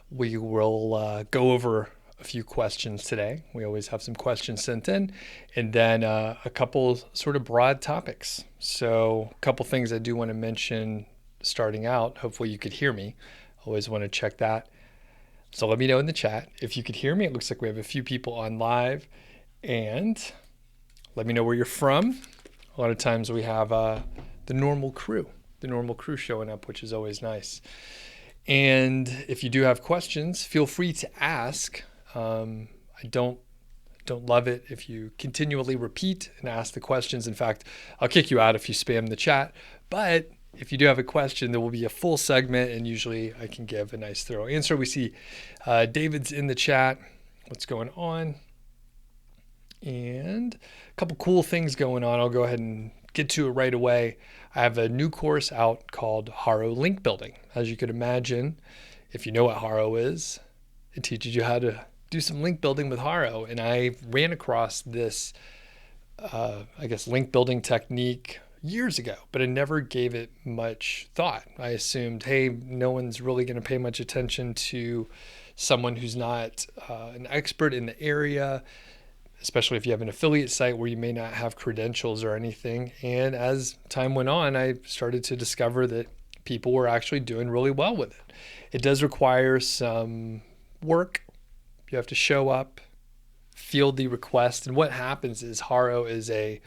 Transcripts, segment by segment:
We will go over a few questions today. We always have some questions sent in, and then a couple sort of broad topics. So, a couple things I do want to mention starting out. Hopefully, you could hear me. Always want to check that. So, let me know in the chat if you could hear me. It looks like we have a few people on live, and let me know where you're from. A lot of times we have the normal crew showing up, which is always nice. And if you do have questions, feel free to ask. I don't love it if you continually repeat and ask the questions. In fact, I'll kick you out if you spam the chat. But if you do have a question, there will be a full segment, and usually I can give a nice thorough answer. We see David's in the chat. What's going on? And a couple cool things going on. I'll go ahead and get to it right away. I have a new course out called HARO Link Building. As you could imagine, if you know what HARO is, it teaches you how to do some link building with HARO. And I ran across this, link building technique years ago, but I never gave it much thought. I assumed, hey, no one's really going to pay much attention to someone who's not an expert in the area, especially if you have an affiliate site where you may not have credentials or anything. And as time went on, I started to discover that people were actually doing really well with it. It does require some work. You have to show up, field the request. And what happens is HARO is a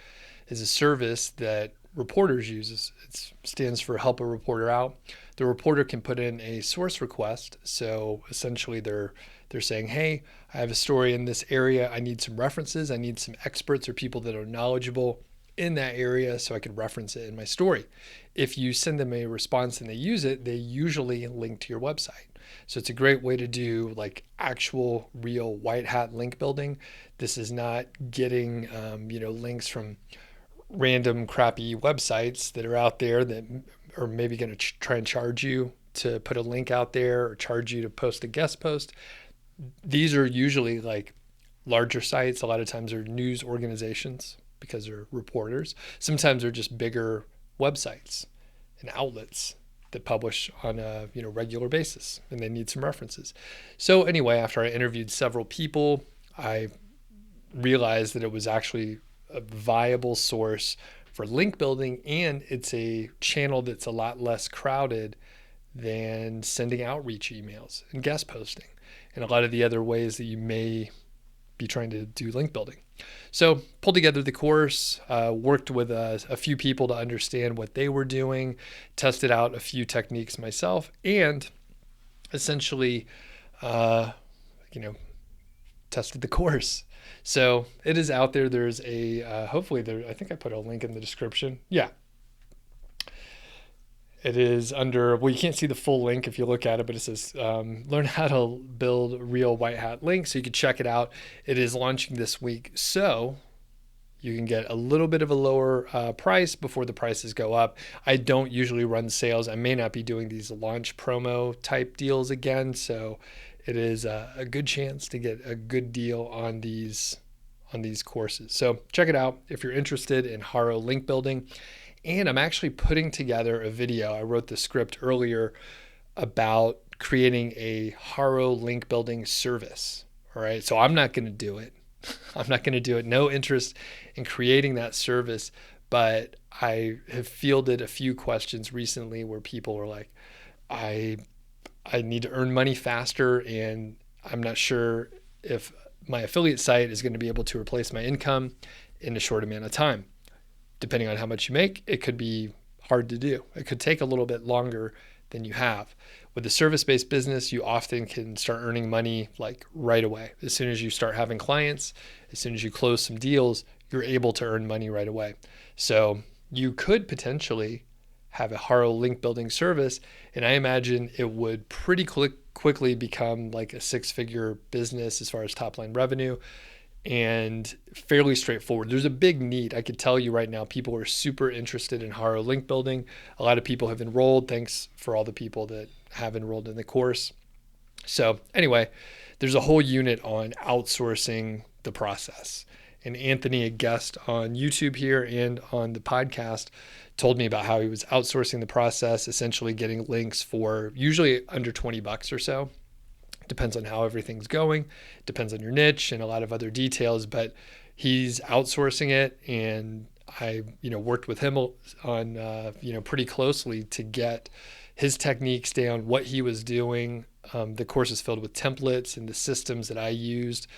service that reporters use. It stands for Help a Reporter Out. The reporter can put in a source request. So essentially they're saying, hey, I have a story in this area. I need some references. I need some experts or people that are knowledgeable in that area so I can reference it in my story. If you send them a response and they use it, they usually link to your website. So it's a great way to do like actual real white hat link building. This is not getting links from random crappy websites that are out there that are maybe going to try and charge you to put a link out there or charge you to post a guest post. These are usually like larger sites. A lot of times they're news organizations because they're reporters. Sometimes they're just bigger websites and outlets that publish on a regular basis, and they need some references. So anyway, after I interviewed several people, I realized that it was actually a viable source for link building, and it's a channel that's a lot less crowded than sending outreach emails and guest posting and a lot of the other ways that you may be trying to do link building. So pulled together the course, worked with a few people to understand what they were doing, tested out a few techniques myself, and essentially, tested the course. So it is out there. There's a, hopefully there, I think I put a link in the description. Yeah. It is under, well, you can't see the full link if you look at it, but it says learn how to build real white hat links. So you can check it out. It is launching this week. So you can get a little bit of a lower price before the prices go up. I don't usually run sales. I may not be doing these launch promo type deals again. So it is a good chance to get a good deal on these courses. So check it out if you're interested in HARO link building. And I'm actually putting together a video. I wrote the script earlier about creating a HARO link building service. All right. So I'm not going to do it. I'm not going to do it. No interest in creating that service. But I have fielded a few questions recently where people are like, I need to earn money faster, and I'm not sure if my affiliate site is going to be able to replace my income in a short amount of time. Depending on how much you make, it could be hard to do. It could take a little bit longer than you have. With a service-based business, you often can start earning money like right away. As soon as you start having clients, as soon as you close some deals, you're able to earn money right away. So you could potentially have a HARO link building service, and I imagine it would pretty quickly become like a six-figure business as far as top-line revenue, and fairly straightforward. There's a big need. I could tell you right now, people are super interested in HARO link building. A lot of people have enrolled. Thanks for all the people that have enrolled in the course. So anyway, there's a whole unit on outsourcing the process. And Anthony, a guest on YouTube here and on the podcast, told me about how he was outsourcing the process, essentially getting links for usually under $20 or so. Depends on how everything's going, depends on your niche and a lot of other details, but he's outsourcing it. And I, worked with him on, pretty closely to get his techniques down, what he was doing. The course is filled with templates and the systems that I used,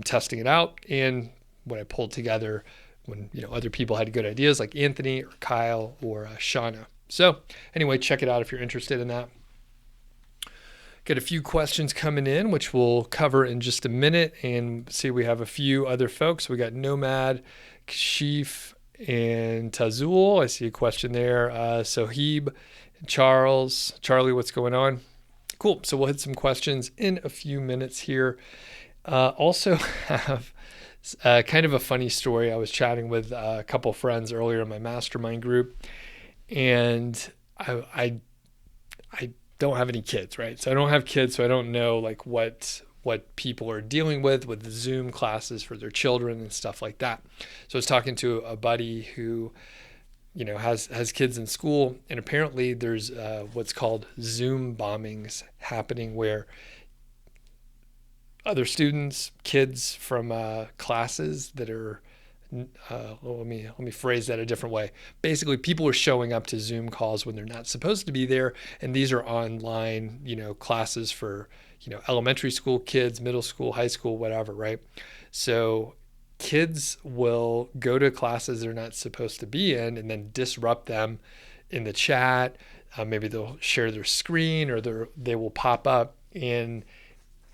testing it out, and what I pulled together when other people had good ideas like Anthony or Kyle or Shauna. So anyway, check it out if you're interested in that. Got a few questions coming in, which we'll cover in just a minute, and see we have a few other folks. We got Nomad, Kashif, and Tazul. I see a question there. Soheeb, Charlie, what's going on? Cool. So we'll hit some questions in a few minutes here. Also have kind of a funny story. I was chatting with a couple friends earlier in my mastermind group, and I don't have any kids, right? So I don't have kids, so I don't know like what people are dealing with the Zoom classes for their children and stuff like that. So I was talking to a buddy who, has kids in school, and apparently there's what's called Zoom bombings happening, where other students, kids from classes that are, let me phrase that a different way. Basically, people are showing up to Zoom calls when they're not supposed to be there, and these are online, classes for, elementary school kids, middle school, high school, whatever, right? So kids will go to classes they're not supposed to be in and then disrupt them in the chat. Maybe they'll share their screen, or they will pop up, and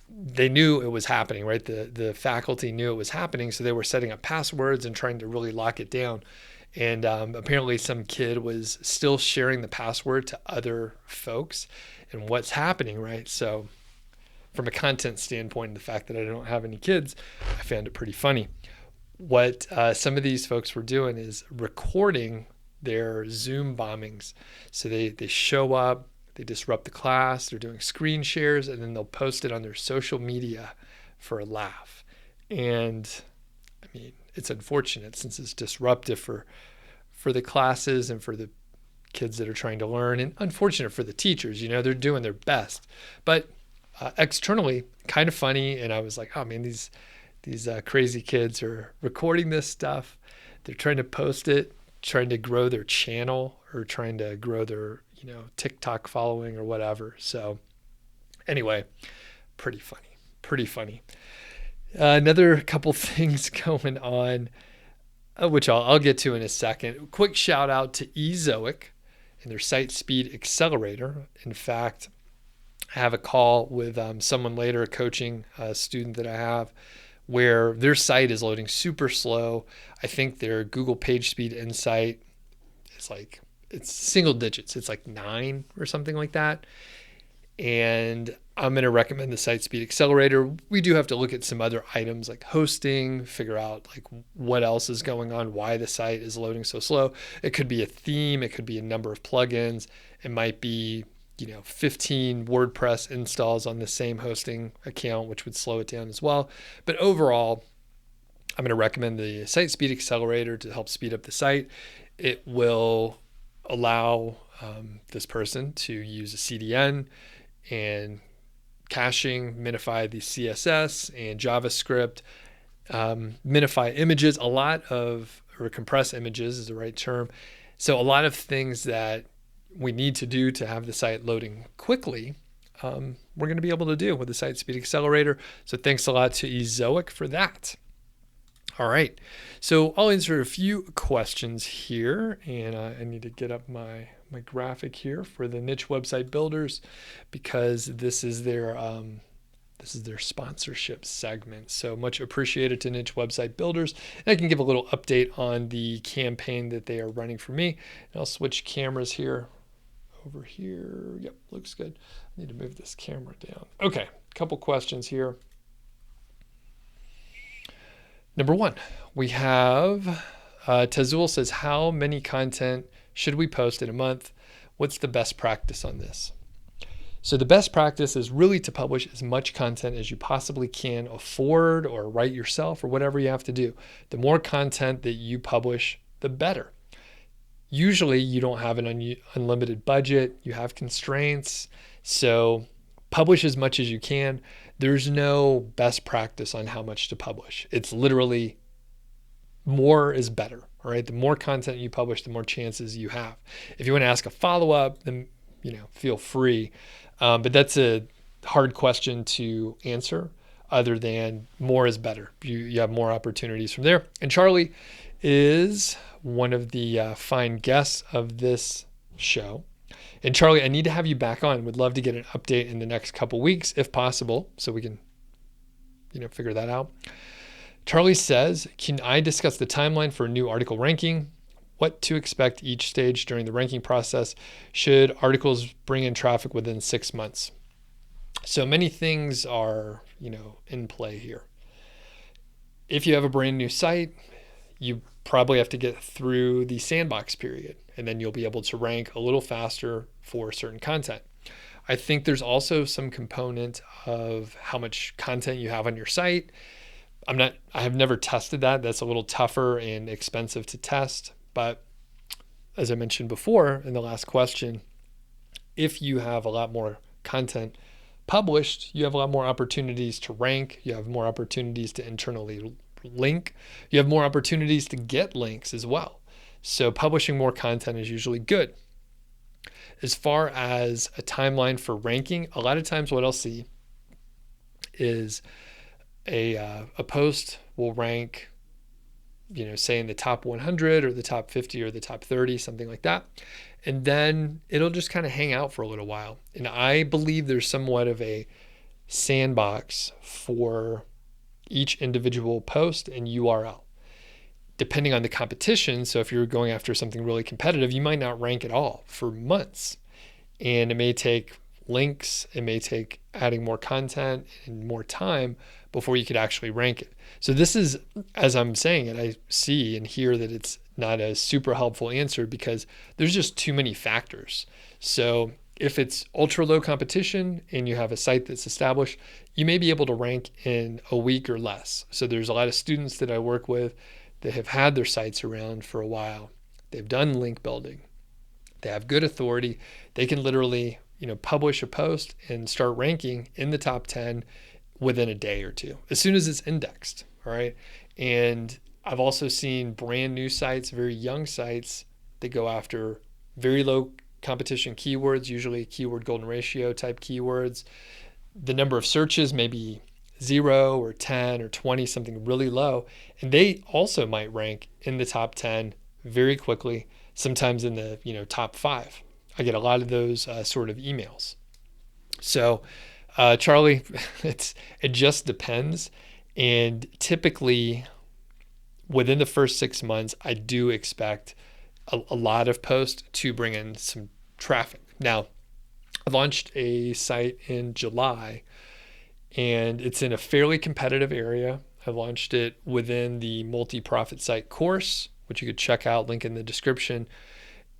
they knew it was happening, right? The faculty knew it was happening, so they were setting up passwords and trying to really lock it down. And apparently some kid was still sharing the password to other folks. And what's happening, right? So from a content standpoint, the fact that I don't have any kids, I found it pretty funny. What some of these folks were doing is recording their Zoom bombings. So they show up, they disrupt the class, they're doing screen shares, and then they'll post it on their social media for a laugh. And I mean, it's unfortunate since it's disruptive for the classes and for the kids that are trying to learn, and unfortunate for the teachers. They're doing their best, but externally kind of funny. And I was like, oh man, these crazy kids are recording this stuff. They're trying to post it, trying to grow their channel, or trying to grow their TikTok following or whatever. So anyway, pretty funny. Another couple things going on, which I'll get to in a second. Quick shout out to Ezoic and their Site Speed Accelerator. In fact, I have a call with someone later, a coaching student that I have, where their site is loading super slow. I think their Google Page Speed Insight is it's single digits. It's like 9 or something like that. And I'm going to recommend the Site Speed Accelerator. We do have to look at some other items like hosting, figure out like what else is going on, why the site is loading so slow. It could be a theme. It could be a number of plugins. It might be, 15 WordPress installs on the same hosting account, which would slow it down as well. But overall, I'm going to recommend the Site Speed Accelerator to help speed up the site. It will allow this person to use a CDN and caching, minify the CSS and JavaScript, minify images, or compress images is the right term. So a lot of things that we need to do to have the site loading quickly, we're going to be able to do with the Site Speed Accelerator. So thanks a lot to Ezoic for that. All right, so I'll answer a few questions here, and I need to get up my graphic here for the niche website builders, because this is their sponsorship segment. So much appreciated to niche website builders. And I can give a little update on the campaign that they are running for me. And I'll switch cameras here. Over here, yep, looks good. I need to move this camera down. Okay, a couple questions here. Number one, we have Tazul says, how many content should we post in a month? What's the best practice on this? So the best practice is really to publish as much content as you possibly can afford or write yourself or whatever you have to do. The more content that you publish, the better. Usually you don't have an unlimited budget, you have constraints. So publish as much as you can. There's no best practice on how much to publish. It's literally more is better. All right. The more content you publish, the more chances you have. If you want to ask a follow-up, then, feel free. But that's a hard question to answer other than more is better. You have more opportunities from there. And Charlie is one of the fine guests of this show. And Charlie, I need to have you back on. Would love to get an update in the next couple weeks, if possible, so we can, figure that out. Charlie says, can I discuss the timeline for a new article ranking? What to expect each stage during the ranking process? Should articles bring in traffic within 6 months? So many things are, in play here. If you have a brand new site, you probably have to get through the sandbox period, and then you'll be able to rank a little faster for certain content. I think there's also some component of how much content you have on your site. I have never tested that. That's a little tougher and expensive to test. But as I mentioned before in the last question, if you have a lot more content published, you have a lot more opportunities to rank. You have more opportunities to internally link. You have more opportunities to get links as well. So publishing more content is usually good. As far as a timeline for ranking, a lot of times what I'll see is a post will rank, say in the top 100 or the top 50 or the top 30, something like that. And then it'll just kind of hang out for a little while. And I believe there's somewhat of a sandbox for each individual post and URL, depending on the competition. So if you're going after something really competitive, you might not rank at all for months. And it may take links, it may take adding more content and more time before you could actually rank it. So this is, as I'm saying it, I see and hear that it's not a super helpful answer because there's just too many factors. So if it's ultra low competition and you have a site that's established, you may be able to rank in a week or less. So there's a lot of students that I work with that have had their sites around for a while. They've done link building. They have good authority. They can literally, publish a post and start ranking in the top 10 within a day or two, as soon as it's indexed. All right. And I've also seen brand new sites, very young sites that go after very low competition keywords, usually keyword golden ratio type keywords. The number of searches may be 0 or 10 or 20, something really low. And they also might rank in the top 10 very quickly, sometimes in the top 5. I get a lot of those sort of emails. So Charlie, it just depends. And typically within the first 6 months, I do expect a lot of posts to bring in some traffic. Now, I launched a site in July and it's in a fairly competitive area. I launched it within the multi-profit site course, which you could check out, link in the description.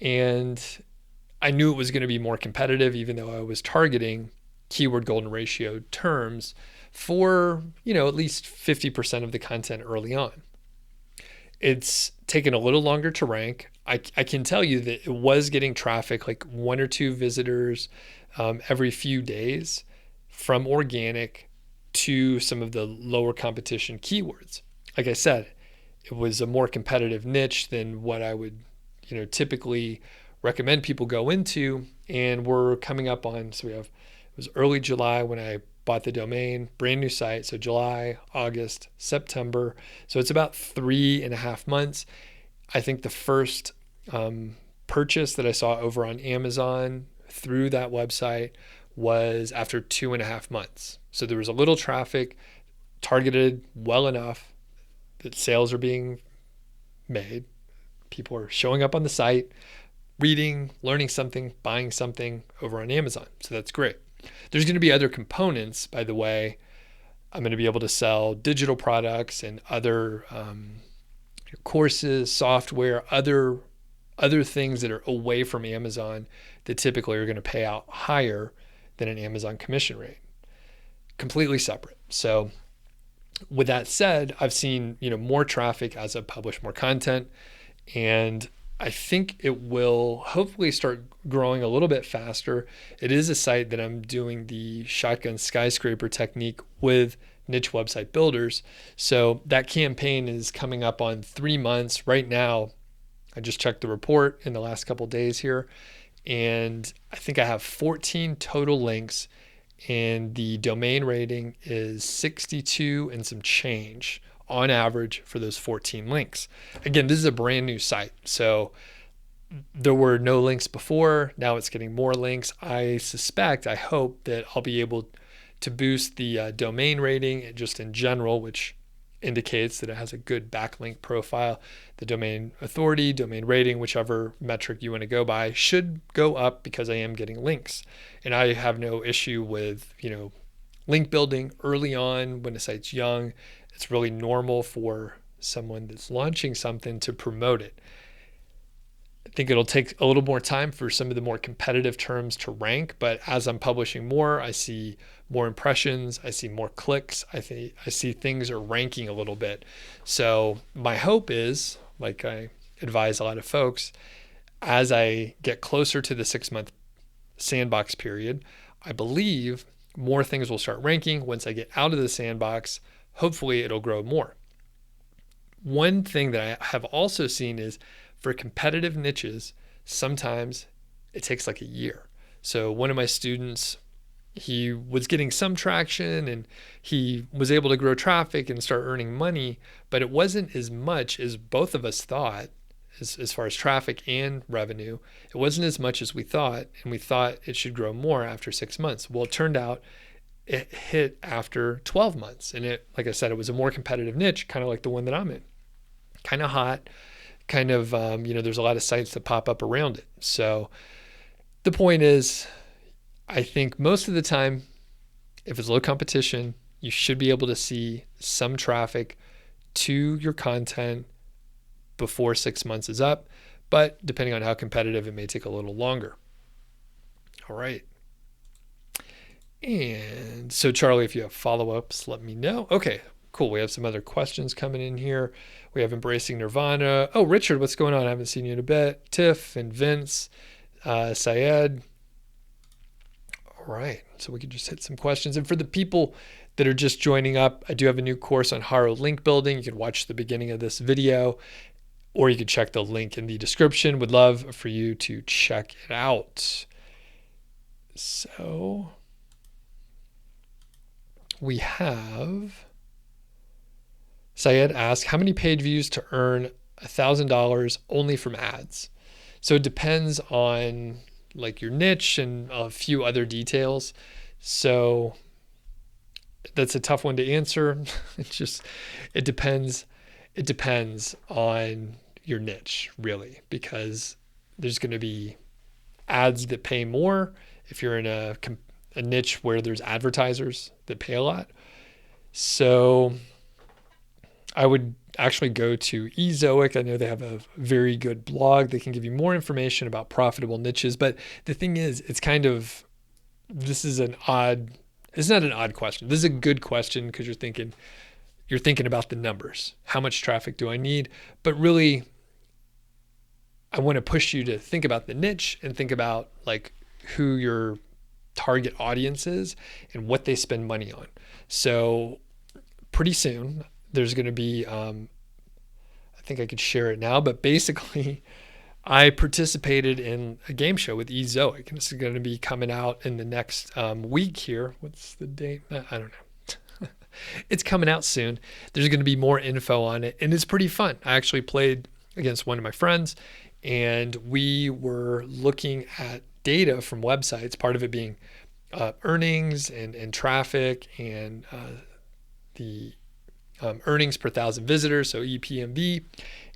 And I knew it was going to be more competitive, even though I was targeting keyword golden ratio terms for, at least 50% of the content early on. It's taken a little longer to rank. I can tell you that it was getting traffic, like 1 or 2 visitors every few days from organic to some of the lower competition keywords. Like I said, it was a more competitive niche than what I would, typically recommend people go into. And we're coming up on, it was early July when I bought the domain, brand new site. So July, August, September. So it's about 3.5 months. I think the first purchase that I saw over on Amazon through that website was after 2.5 months. So there was a little traffic, targeted well enough that sales are being made. People are showing up on the site, reading, learning something, buying something over on Amazon. So that's great. There's going to be other components, by the way. I'm going to be able to sell digital products and other courses, software, other things that are away from Amazon that typically are going to pay out higher than an Amazon commission rate. Completely separate. So with that said, I've seen more traffic as I publish more content, and I think it will hopefully start growing a little bit faster. It is a site that I'm doing the shotgun skyscraper technique with niche website builders. So that campaign is coming up on 3 months. Right now, I just checked the report in the last couple of days here, and I think I have 14 total links, and the domain rating is 62 and some change on average for those 14 links. Again, this is a brand new site, so there were no links before. Now it's getting more links. I hope that I'll be able to boost the domain rating just in general, which indicates that it has a good backlink profile. The domain authority, domain rating, whichever metric you want to go by, should go up because I am getting links. And I have no issue with, link building early on when a site's young. It's really normal for someone that's launching something to promote it. I think it'll take a little more time for some of the more competitive terms to rank, but as I'm publishing more, I see more impressions, I see more clicks, I see things are ranking a little bit. So my hope is, like I advise a lot of folks, as I get closer to the 6-month sandbox period, I believe more things will start ranking. Once I get out of the sandbox, hopefully it'll grow more. One thing that I have also seen is for competitive niches, sometimes it takes like a year. So one of my students, he was getting some traction and he was able to grow traffic and start earning money, but it wasn't as much as both of us thought as far as traffic and revenue. It wasn't as much as we thought, and we thought it should grow more after 6 months. Well, it turned out it hit after 12 months. And it, like I said, it was a more competitive niche, kind of like the one that I'm in. Kind of hot, kind of, there's a lot of sites that pop up around it. So the point is, I think most of the time, if it's low competition, you should be able to see some traffic to your content before 6 months is up. But depending on how competitive, it may take a little longer. All right. And so, Charlie, if you have follow-ups, let me know. Okay, cool. We have some other questions coming in here. We have Embracing Nirvana. Oh, Richard, what's going on? I haven't seen you in a bit. Tiff and Vince, Syed. All right, so we can just hit some questions. And for the people that are just joining up, I do have a new course on HARO link building. You can watch the beginning of this video, or you can check the link in the description. Would love for you to check it out. So we have Syed asked, how many page views to earn $1,000 only from ads? So it depends on like your niche and a few other details. So that's a tough one to answer. It depends on your niche, really, because there's going to be ads that pay more if you're in a niche where there's advertisers that pay a lot. So I would actually go to Ezoic. I know they have a very good blog. They can give you more information about profitable niches. But the thing is, it's not an odd question. This is a good question because you're thinking about the numbers. How much traffic do I need? But really, I want to push you to think about the niche and think about like who your target audience is and what they spend money on. So pretty soon, there's going to be, I think I could share it now, but basically I participated in a game show with Ezoic, and this is going to be coming out in the next week here. What's the date? I don't know. It's coming out soon. There's going to be more info on it, and it's pretty fun. I actually played against one of my friends, and we were looking at data from websites, part of it being earnings and traffic and the earnings per 1,000 visitors, so EPMV,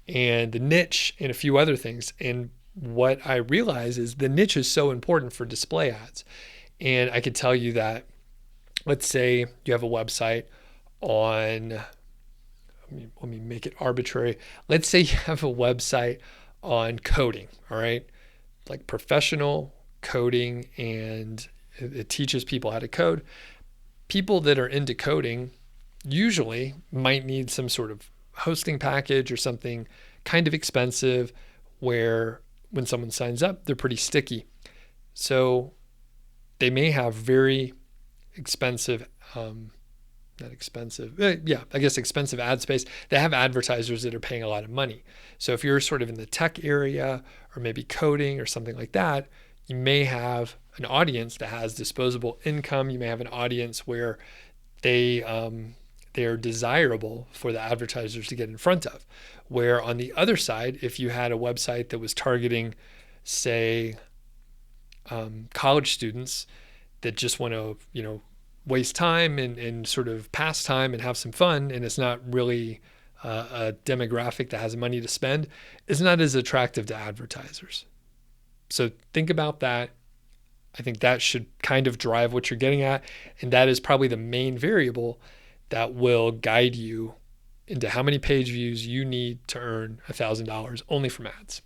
and the niche and a few other things. And what I realize is the niche is so important for display ads. And I could tell you that, let's say you have a website on, let me make it arbitrary. Let's say you have a website on coding, all right? Like professional coding, and it teaches people how to code. People that are into coding usually might need some sort of hosting package or something kind of expensive where when someone signs up, they're pretty sticky. So they may have very expensive, expensive ad space. They have advertisers that are paying a lot of money. So if you're sort of in the tech area or maybe coding or something like that, you may have an audience that has disposable income. You may have an audience where they are desirable for the advertisers to get in front of. Where on the other side, if you had a website that was targeting, say, college students that just want to, waste time and sort of pass time and have some fun, and it's not really a demographic that has money to spend, it's not as attractive to advertisers. So think about that. I think that should kind of drive what you're getting at, and that is probably the main variable that will guide you into how many page views you need to earn $1,000 only from ads.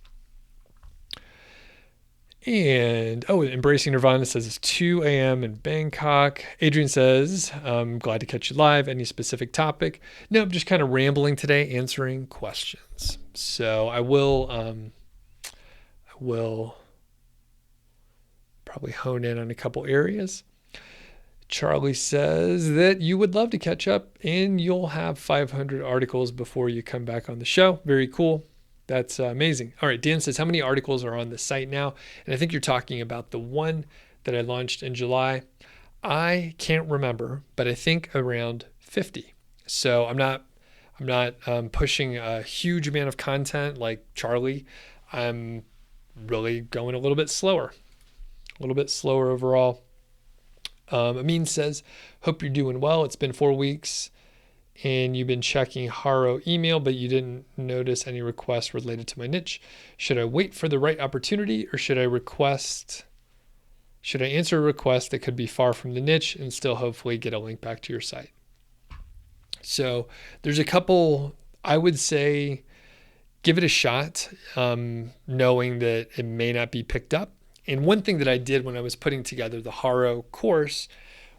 And, Embracing Nirvana says it's 2 a.m. in Bangkok. Adrian says, I'm glad to catch you live. Any specific topic? No, I'm just kind of rambling today, answering questions. So I will probably hone in on a couple areas. Charlie says that you would love to catch up and you'll have 500 articles before you come back on the show. Very cool. That's amazing. All right, Dan says, how many articles are on the site now? And I think you're talking about the one that I launched in July. I can't remember, but I think around 50. So I'm not pushing a huge amount of content like Charlie. I'm really going a little bit slower overall. Amin says, hope you're doing well. It's been 4 weeks and you've been checking HARO email, but you didn't notice any requests related to my niche. Should I wait for the right opportunity, or should I answer a request that could be far from the niche and still hopefully get a link back to your site? So there's a couple, I would say, give it a shot, knowing that it may not be picked up. And one thing that I did when I was putting together the HARO course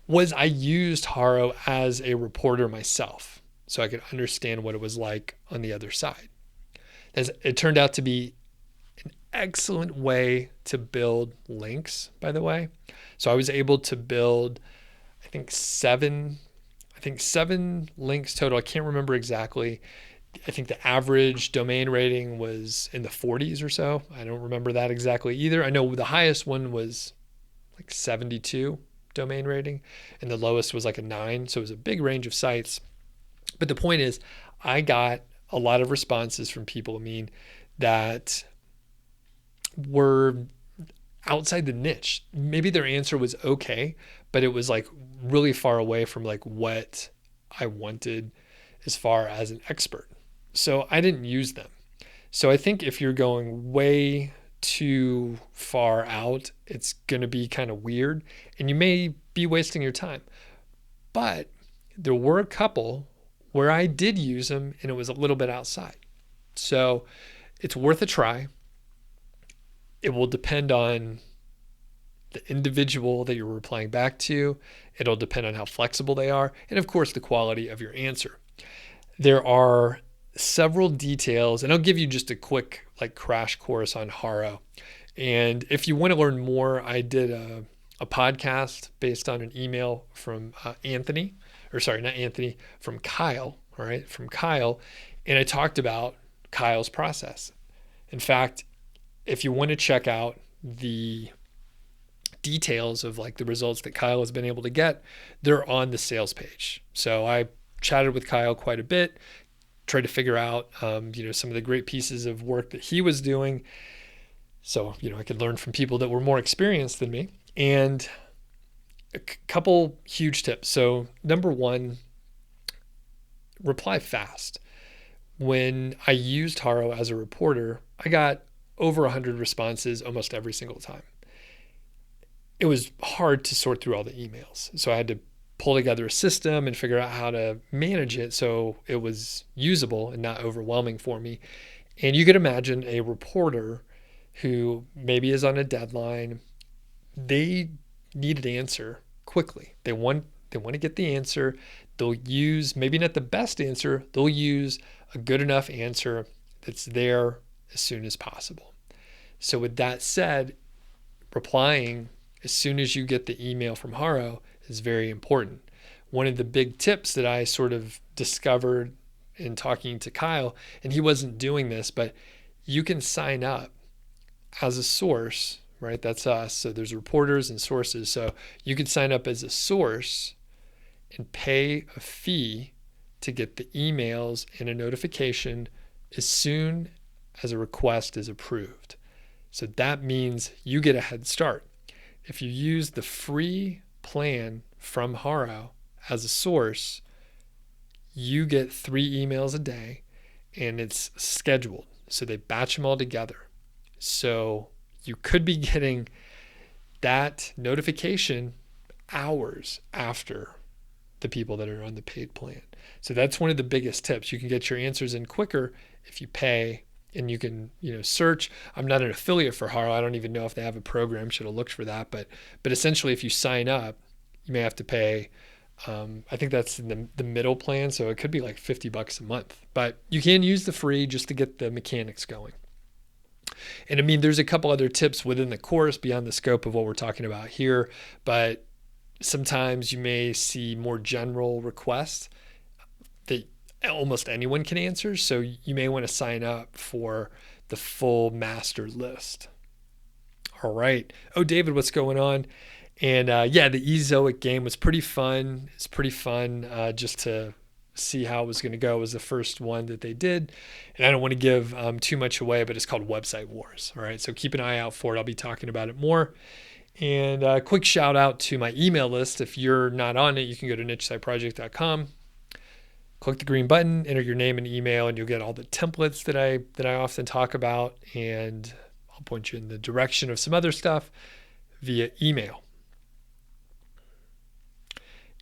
was I used HARO as a reporter myself so I could understand what it was like on the other side. As it turned out to be an excellent way to build links, by the way. So I was able to build, I think seven links total. I can't remember exactly. I think the average domain rating was in the 40s or so. I don't remember that exactly either. I know the highest one was like 72 domain rating, and the lowest was like a 9. So it was a big range of sites. But the point is, I got a lot of responses from people, that were outside the niche. Maybe their answer was okay, but it was like really far away from like what I wanted as far as an expert. So I didn't use them. So I think if you're going way too far out, it's going to be kind of weird and you may be wasting your time. But there were a couple where I did use them and it was a little bit outside. So it's worth a try. It will depend on the individual that you're replying back to. It'll depend on how flexible they are. And of course, the quality of your answer. There are several details, and I'll give you just a quick crash course on HARO. And if you want to learn more, I did a podcast based on an email from from Kyle, all right, from Kyle. And I talked about Kyle's process. In fact, if you want to check out the details of the results that Kyle has been able to get, they're on the sales page. So I chatted with Kyle quite a bit, tried to figure out, some of the great pieces of work that he was doing. So, I could learn from people that were more experienced than me. And a couple huge tips. So number one, reply fast. When I used HARO as a reporter, I got over 100 responses almost every single time. It was hard to sort through all the emails. So I had to pull together a system and figure out how to manage it so it was usable and not overwhelming for me. And you could imagine a reporter who maybe is on a deadline. They need an answer quickly. They want to get the answer. They'll use, maybe not the best answer, they'll use a good enough answer that's there as soon as possible. So with that said, replying as soon as you get the email from HARO is very important. One of the big tips that I sort of discovered in talking to Kyle, and he wasn't doing this, but you can sign up as a source, right? That's us. So there's reporters and sources. So you can sign up as a source and pay a fee to get the emails and a notification as soon as a request is approved. So that means you get a head start. If you use the free plan from HARO as a source, you get 3 emails a day and it's scheduled. So they batch them all together. So you could be getting that notification hours after the people that are on the paid plan. So that's one of the biggest tips. You can get your answers in quicker if you pay, and you can, search. I'm not an affiliate for HARO. I don't even know if they have a program. Should have looked for that. But essentially, if you sign up, you may have to pay. I think that's the middle plan. So it could be like $50 a month. But you can use the free just to get the mechanics going. And I mean, there's a couple other tips within the course beyond the scope of what we're talking about here. But sometimes you may see more general requests that almost anyone can answer. So you may want to sign up for the full master list. All right. Oh, David, what's going on? And the Ezoic game was pretty fun. It's pretty fun just to see how it was going to go. It was the first one that they did. And I don't want to give too much away, but it's called Website Wars. All right. So keep an eye out for it. I'll be talking about it more. And a quick shout out to my email list. If you're not on it, you can go to nichesiteproject.com, click the green button, enter your name and email, and you'll get all the templates that I often talk about. And I'll point you in the direction of some other stuff via email.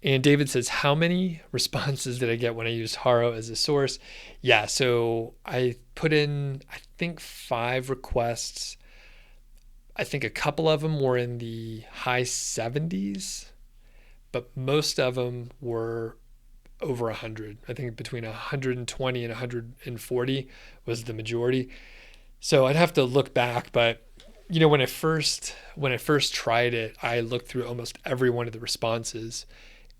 And David says, how many responses did I get when I used HARO as a source? Yeah, so I put in, I think 5 requests. I think a couple of them were in the high 70s, but most of them were over 100. I think between 120 and 140 was the majority. So I'd have to look back, but when I first tried it, I looked through almost every one of the responses,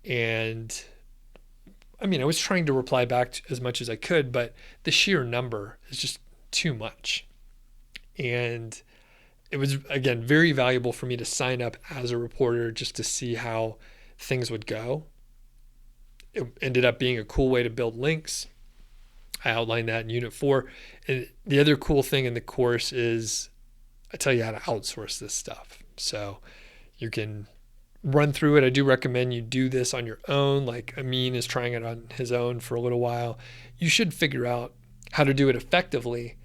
and I mean, I was trying to reply back as much as I could, but the sheer number is just too much. And it was, again, very valuable for me to sign up as a reporter just to see how things would go. It ended up being a cool way to build links. I outlined that in Unit 4. And the other cool thing in the course is I tell you how to outsource this stuff. So you can run through it. I do recommend you do this on your own. Like Amin is trying it on his own for a little while. You should figure out how to do it effectively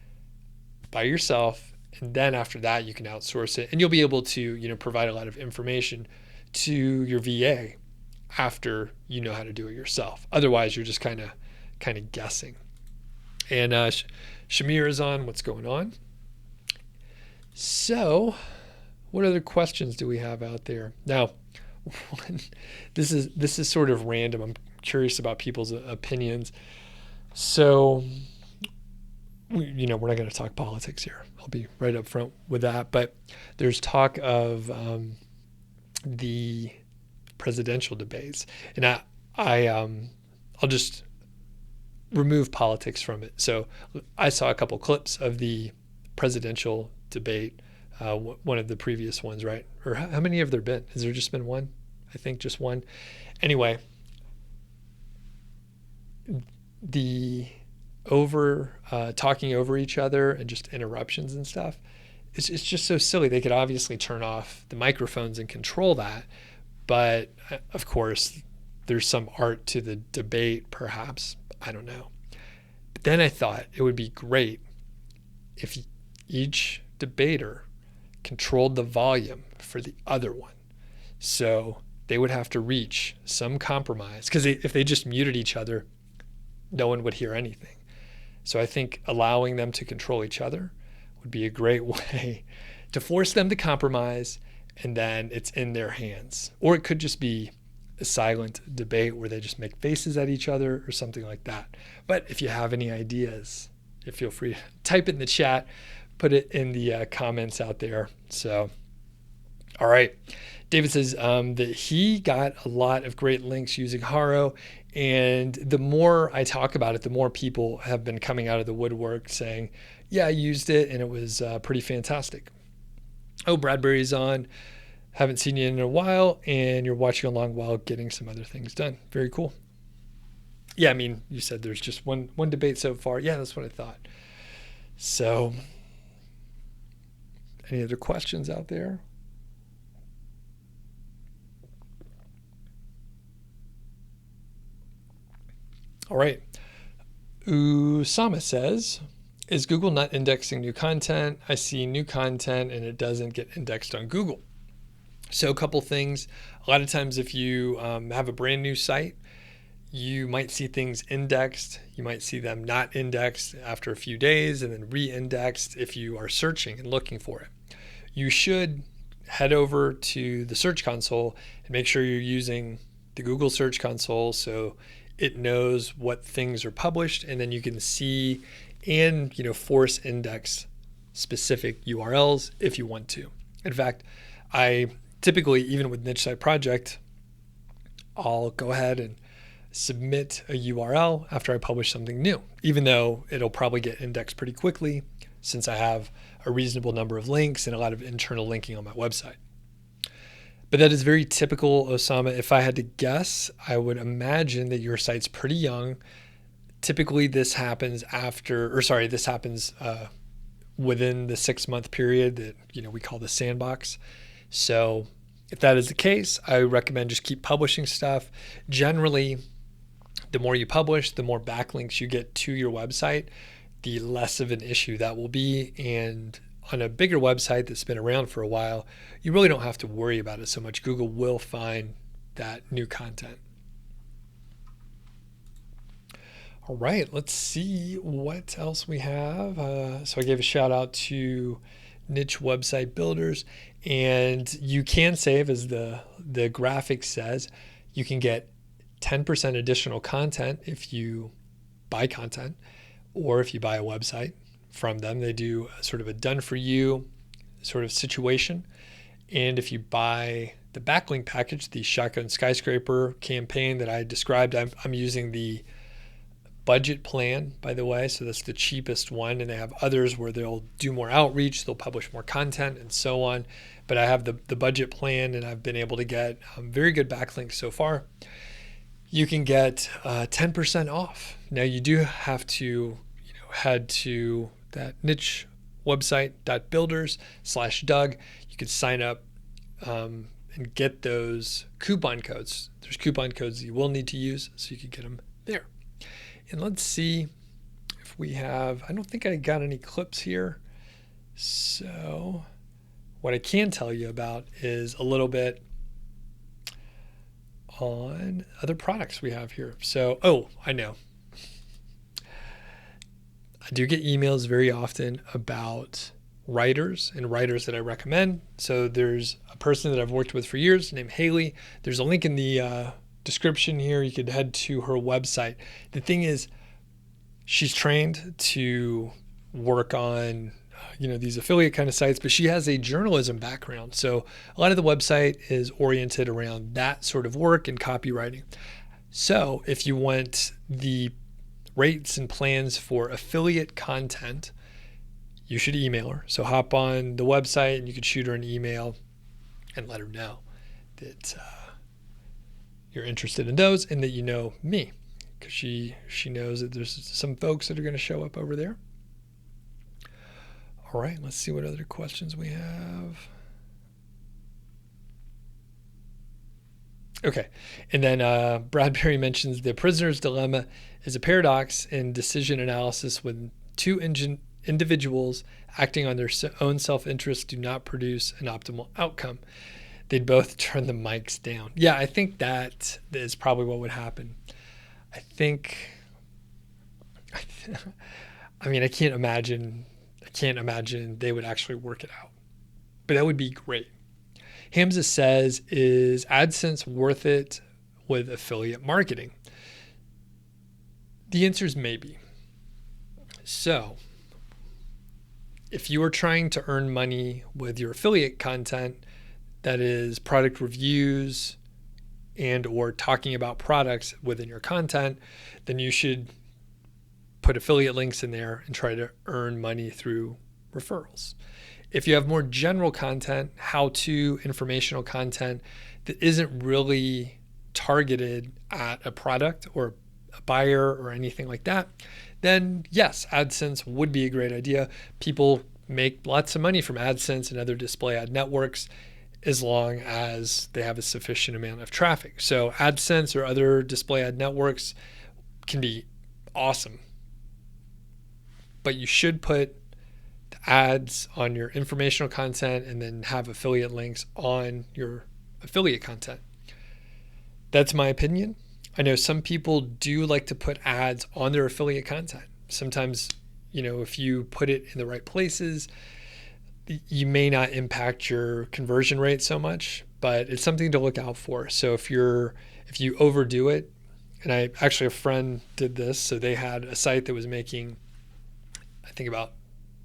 by yourself. And then after that, you can outsource it, and you'll be able to, provide a lot of information to your VA after you know how to do it yourself. Otherwise, you're just kind of guessing. And Shamir is on. What's going on? So, what other questions do we have out there? Now, this is sort of random. I'm curious about people's opinions. So, we're not going to talk politics here. I'll be right up front with that. But there's talk of the presidential debates, and I'll just remove politics from it. So I saw a couple clips of the presidential debate, one of the previous ones, right? Or how many have there been? Has there just been one? I think just one. Anyway, the talking over each other and just interruptions and stuff, it's just so silly. They could obviously turn off the microphones and control that, but of course there's some art to the debate, perhaps. I don't know. But then I thought it would be great if each debater controlled the volume for the other one. So they would have to reach some compromise, because if they just muted each other, no one would hear anything. So I think allowing them to control each other would be a great way to force them to compromise, and then it's in their hands. Or it could just be a silent debate where they just make faces at each other or something like that. But if you have any ideas, feel free to type it in the chat, put it in the comments out there. So, all right. David says that he got a lot of great links using HARO. And the more I talk about it, the more people have been coming out of the woodwork saying, yeah, I used it and it was pretty fantastic. Oh, Bradbury's on. Haven't seen you in a while, and you're watching along while getting some other things done. Very cool. Yeah, I mean, you said there's just one debate so far. Yeah, that's what I thought. So, any other questions out there? All right. Usama says, is Google not indexing new content? I see new content and it doesn't get indexed on Google. So a couple things. A lot of times if you have a brand new site, you might see things indexed. You might see them not indexed after a few days and then re-indexed if you are searching and looking for it. You should head over to the Search Console and make sure you're using the Google Search Console so it knows what things are published, and then you can see and force index specific URLs if you want to. In fact, I typically, even with Niche Site Project, I'll go ahead and submit a URL after I publish something new, even though it'll probably get indexed pretty quickly since I have a reasonable number of links and a lot of internal linking on my website. But that is very typical, Osama. If I had to guess, I would imagine that your site's pretty young. Typically, this happens within the 6-month period that we call the sandbox. So if that is the case, I recommend just keep publishing stuff. Generally, the more you publish, the more backlinks you get to your website, the less of an issue that will be. And on a bigger website that's been around for a while, you really don't have to worry about it so much. Google will find that new content. All right, let's see what else we have. So I gave a shout out to Niche Website Builders, and you can save, as the graphic says, you can get 10% additional content if you buy content or if you buy a website from them. They do sort of a done for you sort of situation. And if you buy the backlink package, the Shotgun Skyscraper campaign that I described, I'm using the budget plan, by the way. So that's the cheapest one. And they have others where they'll do more outreach, they'll publish more content and so on. But I have the budget plan, and I've been able to get very good backlinks so far. You can get 10% off. Now you do have to head to that niche website .builders/Doug. You can sign up and get those coupon codes. There's coupon codes you will need to use, so you can get them there. And let's see if we have, I don't think I got any clips here. So what I can tell you about is a little bit on other products we have here. So, I know. I do get emails very often about writers and writers that I recommend. So there's a person that I've worked with for years named Haley. There's a link in the description here. You could head to her website. The thing is, she's trained to work on these affiliate kind of sites, but she has a journalism background. So a lot of the website is oriented around that sort of work and copywriting. So if you want the rates and plans for affiliate content, you should email her. So hop on the website and you could shoot her an email and let her know that you're interested in those and that you know me, because she knows that there's some folks that are going to show up over there. All right, let's see what other questions we have. Okay, and then Bradbury mentions the prisoner's dilemma is a paradox in decision analysis when two individuals acting on their own self-interest do not produce an optimal outcome. They'd both turn the mics down. Yeah, I think that is probably what would happen. I can't imagine they would actually work it out, but that would be great. Hamza says, is AdSense worth it with affiliate marketing? The answer is maybe. So if you are trying to earn money with your affiliate content, that is product reviews and or talking about products within your content, then you should put affiliate links in there and try to earn money through referrals. If you have more general content, how-to, informational content that isn't really targeted at a product or a buyer or anything like that, then yes, AdSense would be a great idea. People make lots of money from AdSense and other display ad networks as long as they have a sufficient amount of traffic. So AdSense or other display ad networks can be awesome. But you should put the ads on your informational content and then have affiliate links on your affiliate content. That's my opinion. I know some people do like to put ads on their affiliate content. Sometimes, if you put it in the right places, you may not impact your conversion rate so much, but it's something to look out for. So if you overdo it, and a friend did this, so they had a site that was making, I think, about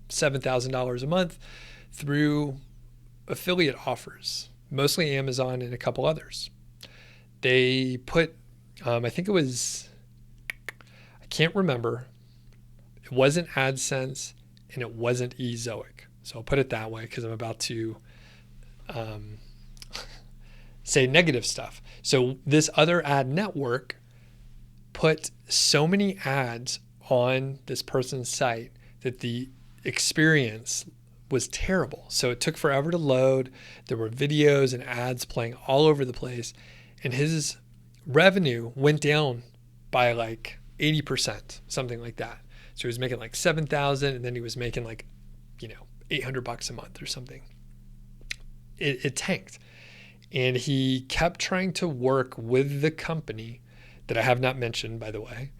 $7,000 a month through affiliate offers, mostly Amazon and a couple others. They put, I can't remember, it wasn't AdSense and it wasn't Ezoic. So I'll put it that way because I'm about to say negative stuff. So this other ad network put so many ads on this person's site that the experience was terrible. So it took forever to load. There were videos and ads playing all over the place. And his revenue went down by like 80%, something like that. So he was making like $7,000 and then he was making like, $800 a month or something. It tanked. And he kept trying to work with the company that I have not mentioned, by the way.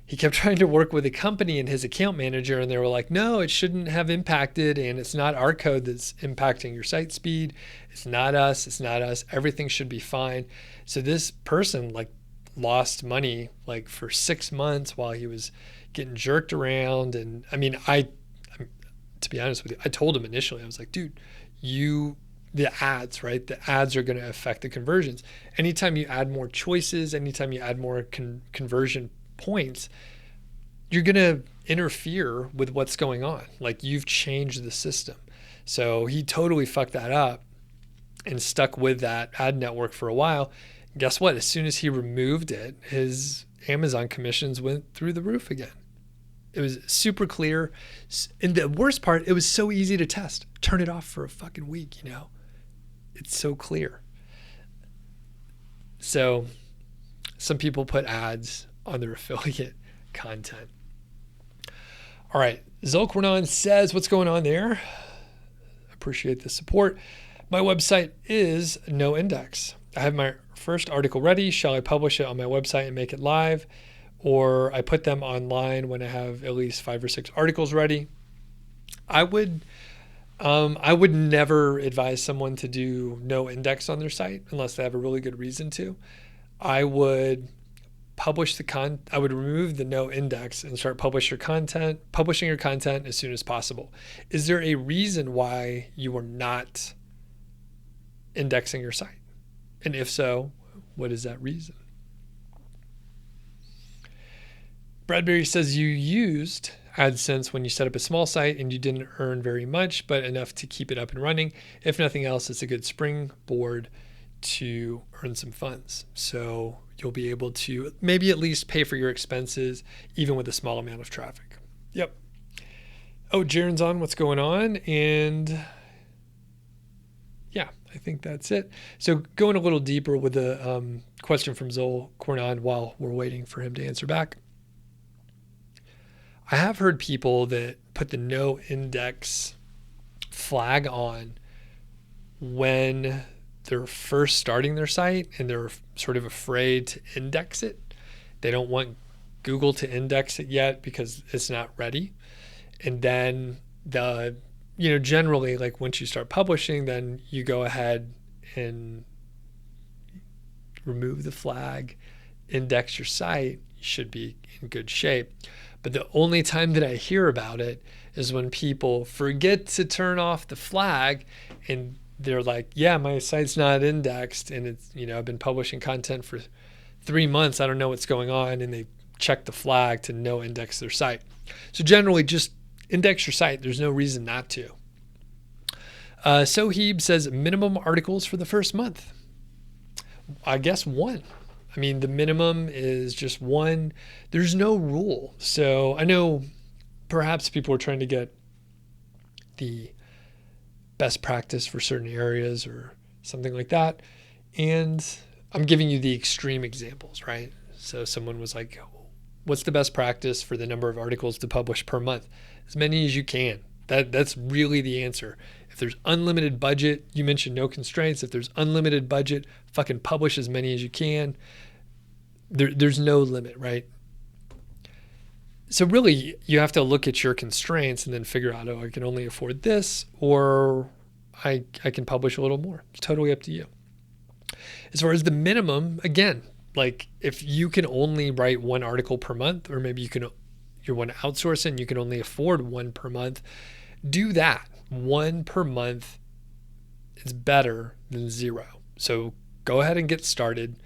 He kept trying to work with the company and his account manager, and they were like, no, it shouldn't have impacted, and it's not our code that's impacting your site speed. It's not us. Everything should be fine. So this person lost money for 6 months while he was getting jerked around. And to be honest with you, I told him initially, I was like, dude, the ads, right? The ads are going to affect the conversions. Anytime you add more choices, anytime you add more conversion points, you're going to interfere with what's going on. You've changed the system. So he totally fucked that up and stuck with that ad network for a while. Guess what? As soon as he removed it, his Amazon commissions went through the roof again. It was super clear. And the worst part, it was so easy to test. Turn it off for a fucking week, It's so clear. So some people put ads on their affiliate content. All right. Zolkwernon says, what's going on there? Appreciate the support. My website is No Index. I have my first article ready. Shall I publish it on my website and make it live? Or I put them online when I have at least 5 or 6 articles ready. I would never advise someone to do no index on their site unless they have a really good reason to. I would I would remove the no index and start publishing your content as soon as possible. Is there a reason why you are not indexing your site? And if so, what is that reason? Bradbury says you used AdSense when you set up a small site and you didn't earn very much, but enough to keep it up and running. If nothing else, it's a good springboard to earn some funds. So you'll be able to maybe at least pay for your expenses, even with a small amount of traffic. Yep. Oh, Jaren's on. What's going on? And yeah, I think that's it. So going a little deeper with the question from Zol Cornon while we're waiting for him to answer back. I have heard people that put the no index flag on when they're first starting their site and they're sort of afraid to index it. They don't want Google to index it yet because it's not ready. And then generally once you start publishing, then you go ahead and remove the flag, index your site, you should be in good shape. But the only time that I hear about it is when people forget to turn off the flag and they're like, yeah, my site's not indexed and it's, I've been publishing content for 3 months. I don't know what's going on. And they check the flag to no index their site. So generally just index your site. There's no reason not to. Soheeb says minimum articles for the first month. I guess 1. I mean, the minimum is just 1. There's no rule. So I know perhaps people are trying to get the best practice for certain areas or something like that. And I'm giving you the extreme examples, right? So someone was like, what's the best practice for the number of articles to publish per month? As many as you can. That's really the answer. If there's unlimited budget, you mentioned no constraints. If there's unlimited budget, fucking publish as many as you can. There's no limit, right? So really, you have to look at your constraints and then figure out, I can only afford this, or I can publish a little more. It's totally up to you. As far as the minimum, again, like if you can only write 1 article per month, or maybe you want to outsource it and you can only afford 1 per month, do that. 1 per month is better than 0. So go ahead and get started.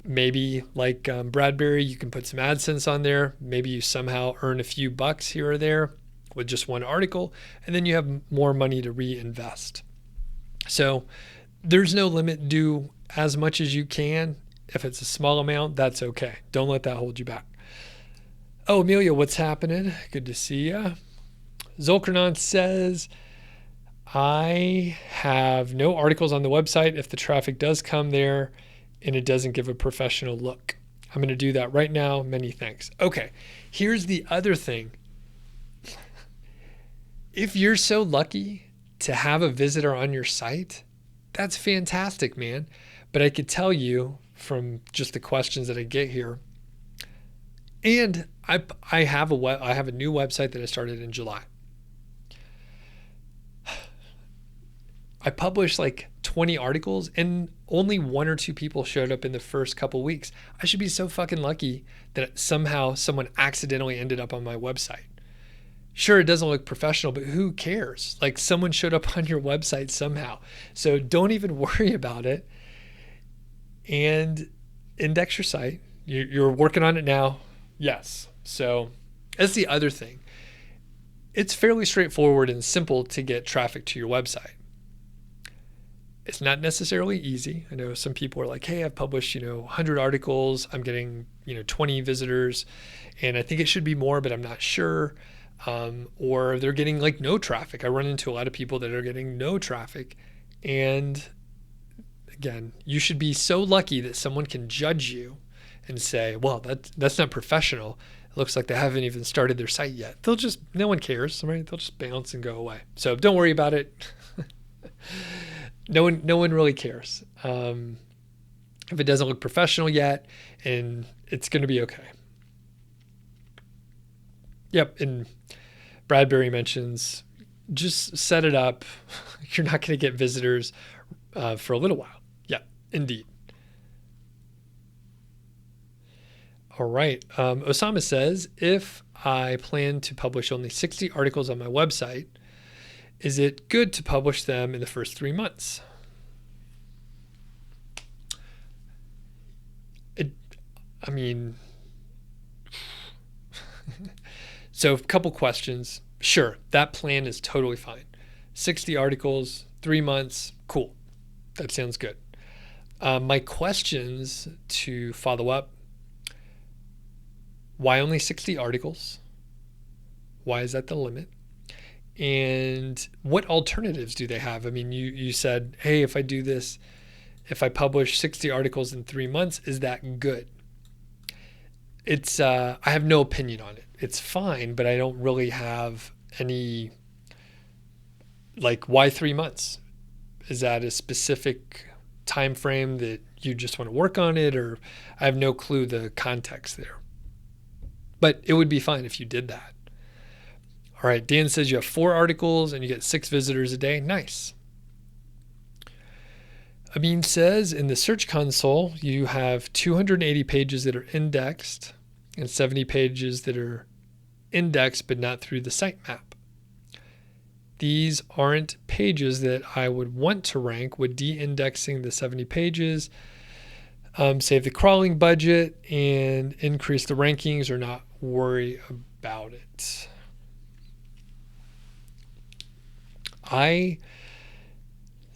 Maybe like Bradbury, you can put some AdSense on there. Maybe you somehow earn a few bucks here or there with just 1 article, and then you have more money to reinvest. So there's no limit. Do as much as you can. If it's a small amount, that's okay. Don't let that hold you back. Oh, Amelia, what's happening? Good to see ya. Zolkranon says, I have no articles on the website if the traffic does come there and it doesn't give a professional look. I'm going to do that right now. Many thanks. Okay, here's the other thing. If you're so lucky to have a visitor on your site, that's fantastic, man. But I could tell you from just the questions that I get here, and I have a new website that I started in July. I published like 20 articles and only 1 or 2 people showed up in the first couple weeks. I should be so fucking lucky that somehow someone accidentally ended up on my website. Sure, it doesn't look professional, but who cares? Like someone showed up on your website somehow. So don't even worry about it and index your site. You're working on it now. Yes. So that's the other thing. It's fairly straightforward and simple to get traffic to your website. It's not necessarily easy. I know some people are like, hey, I've published, 100 articles. I'm getting, 20 visitors and I think it should be more, but I'm not sure. Or they're getting like no traffic. I run into a lot of people that are getting no traffic. And again, you should be so lucky that someone can judge you and say, well, that's not professional. It looks like they haven't even started their site yet. No one cares, right? They'll just bounce and go away. So don't worry about it. No one really cares. If it doesn't look professional yet, and it's going to be okay. Yep. And Bradbury mentions just set it up. You're not going to get visitors for a little while. Yeah, indeed. All right. Osama says, if I plan to publish only 60 articles on my website, is it good to publish them in the first 3 months? So a couple questions. Sure, that plan is totally fine. 60 articles, 3 months, cool. That sounds good. My questions to follow up: why only 60 articles? Why is that the limit? And what alternatives do they have? I mean, you said, hey, if I do this, if I publish 60 articles in 3 months, is that good? It's I have no opinion on it. It's fine, but I don't really have any, like, why 3 months? Is that a specific time frame that you just want to work on it? Or I have no clue the context there. But it would be fine if you did that. All right, Dan says you have 4 articles and you get 6 visitors a day. Nice. Amin says in the Search Console, you have 280 pages that are indexed and 70 pages that are index, but not through the sitemap. These aren't pages that I would want to rank with de-indexing the 70 pages, save the crawling budget, and increase the rankings or not worry about it.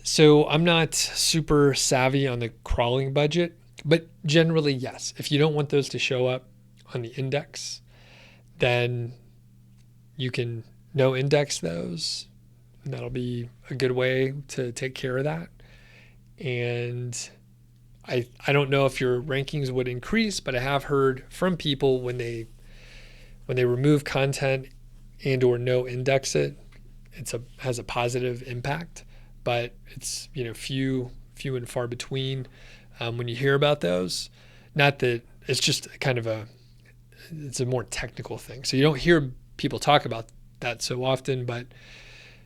So I'm not super savvy on the crawling budget, but generally, yes. If you don't want those to show up on the index, then you can no index those. And that'll be a good way to take care of that. And I don't know if your rankings would increase, but I have heard from people when they remove content and or no index it, has a positive impact. But it's few and far between when you hear about those. Not that it's just it's a more technical thing. So you don't hear people talk about that so often, but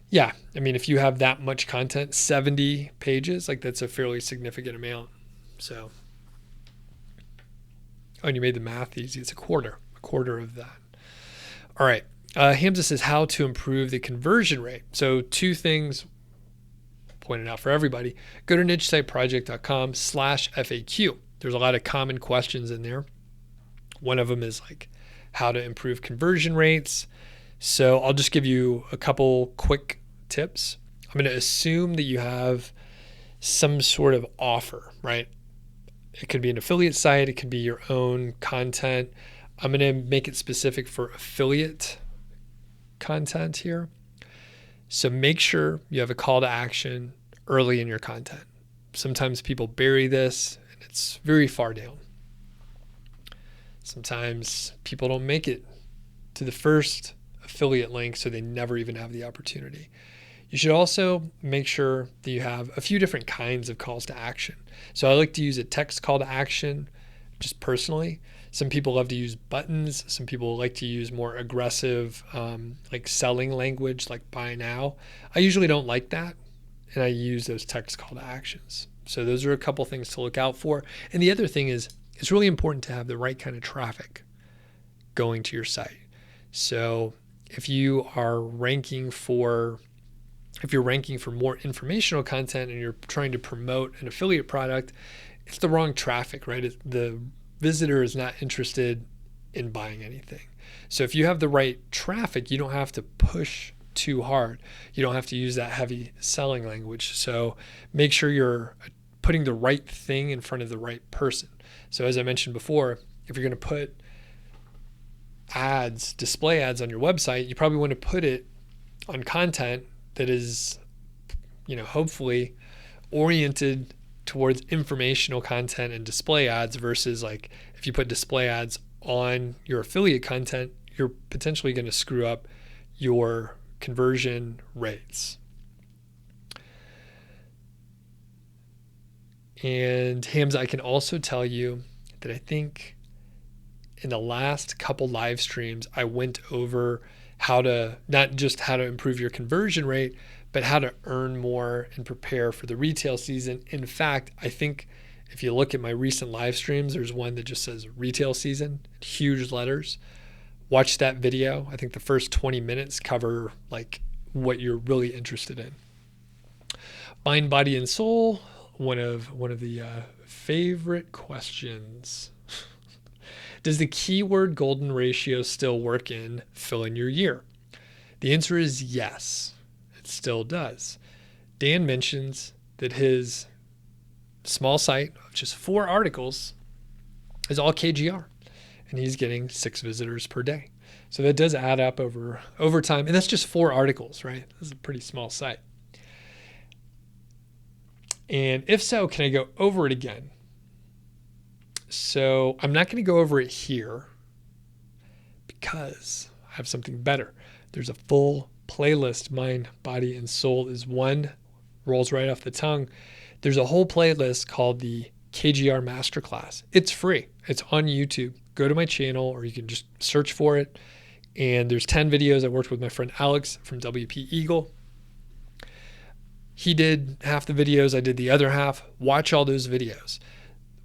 yeah, I mean, if you have that much content, 70 pages, like that's a fairly significant amount. So, and you made the math easy. It's a quarter of that. All right. Hamza says how to improve the conversion rate. So 2 things pointed out for everybody. Go to nichesiteproject.com/FAQ. There's a lot of common questions in there. One of them is like how to improve conversion rates. So I'll just give you a couple quick tips. I'm going to assume that you have some sort of offer, right? It could be an affiliate site. It could be your own content. I'm going to make it specific for affiliate content here. So make sure you have a call to action early in your content. Sometimes people bury this and it's very far down. Sometimes people don't make it to the first affiliate link, so they never even have the opportunity. You should also make sure that you have a few different kinds of calls to action. So I like to use a text call to action just personally. Some people love to use buttons. Some people like to use more aggressive like selling language like buy now. I usually don't like that, and I use those text call to actions. So those are a couple things to look out for. And the other thing is it's really important to have the right kind of traffic going to your site. So if you're ranking for more informational content and you're trying to promote an affiliate product, it's the wrong traffic, right? The visitor is not interested in buying anything. So if you have the right traffic, you don't have to push too hard. You don't have to use that heavy selling language. So make sure you're putting the right thing in front of the right person. So as I mentioned before, if you're going to put display ads on your website, you probably want to put it on content that is, hopefully oriented towards informational content and display ads versus like if you put display ads on your affiliate content, you're potentially going to screw up your conversion rates. And Hamza, I can also tell you that I think in the last couple live streams, I went over not just how to improve your conversion rate, but how to earn more and prepare for the retail season. In fact, I think if you look at my recent live streams, there's one that just says retail season, huge letters. Watch that video. I think the first 20 minutes cover like what you're really interested in. Mind, body, and soul. One of the favorite questions. Does the keyword golden ratio still work in fill in your year? The answer is yes, it still does. Dan mentions that his small site of just 4 articles is all KGR, and he's getting 6 visitors per day. So that does add up over time, and that's just 4 articles, right? This is a pretty small site. And if so, can I go over it again? So I'm not going to go over it here because I have something better. There's a full playlist. Mind, body, and soul is one. Rolls right off the tongue. There's a whole playlist called the KGR Masterclass. It's free. It's on YouTube. Go to my channel or you can just search for it. And there's 10 videos. I worked with my friend Alex from WP Eagle. He did half the videos. I did the other half. Watch all those videos.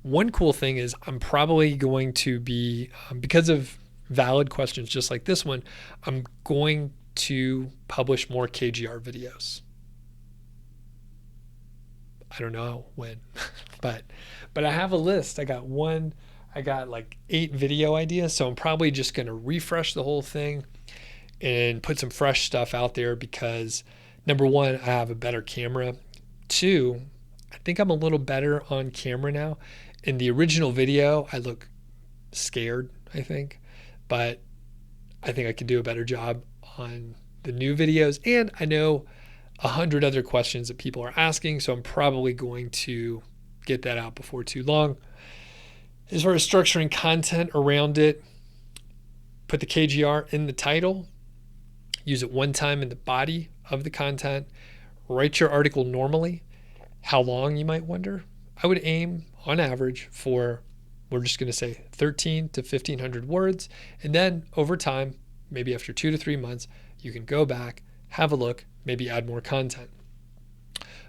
One cool thing is I'm probably going to be, because of valid questions just like this one, I'm going to publish more KGR videos. I don't know when, but I have a list. I got like 8 video ideas. So I'm probably just going to refresh the whole thing and put some fresh stuff out there because number one, I have a better camera. 2, I think I'm a little better on camera now. In the original video, I look scared, I think, but I think I can do a better job on the new videos. And I know 100 other questions that people are asking, so I'm probably going to get that out before too long. As far as structuring content around it, put the KGR in the title, use it one time in the body of the content, write your article normally. How long, you might wonder? I would aim on average for, we're just going to say 13 to 1500 words. And then over time, maybe after 2 to 3 months, you can go back, have a look, maybe add more content.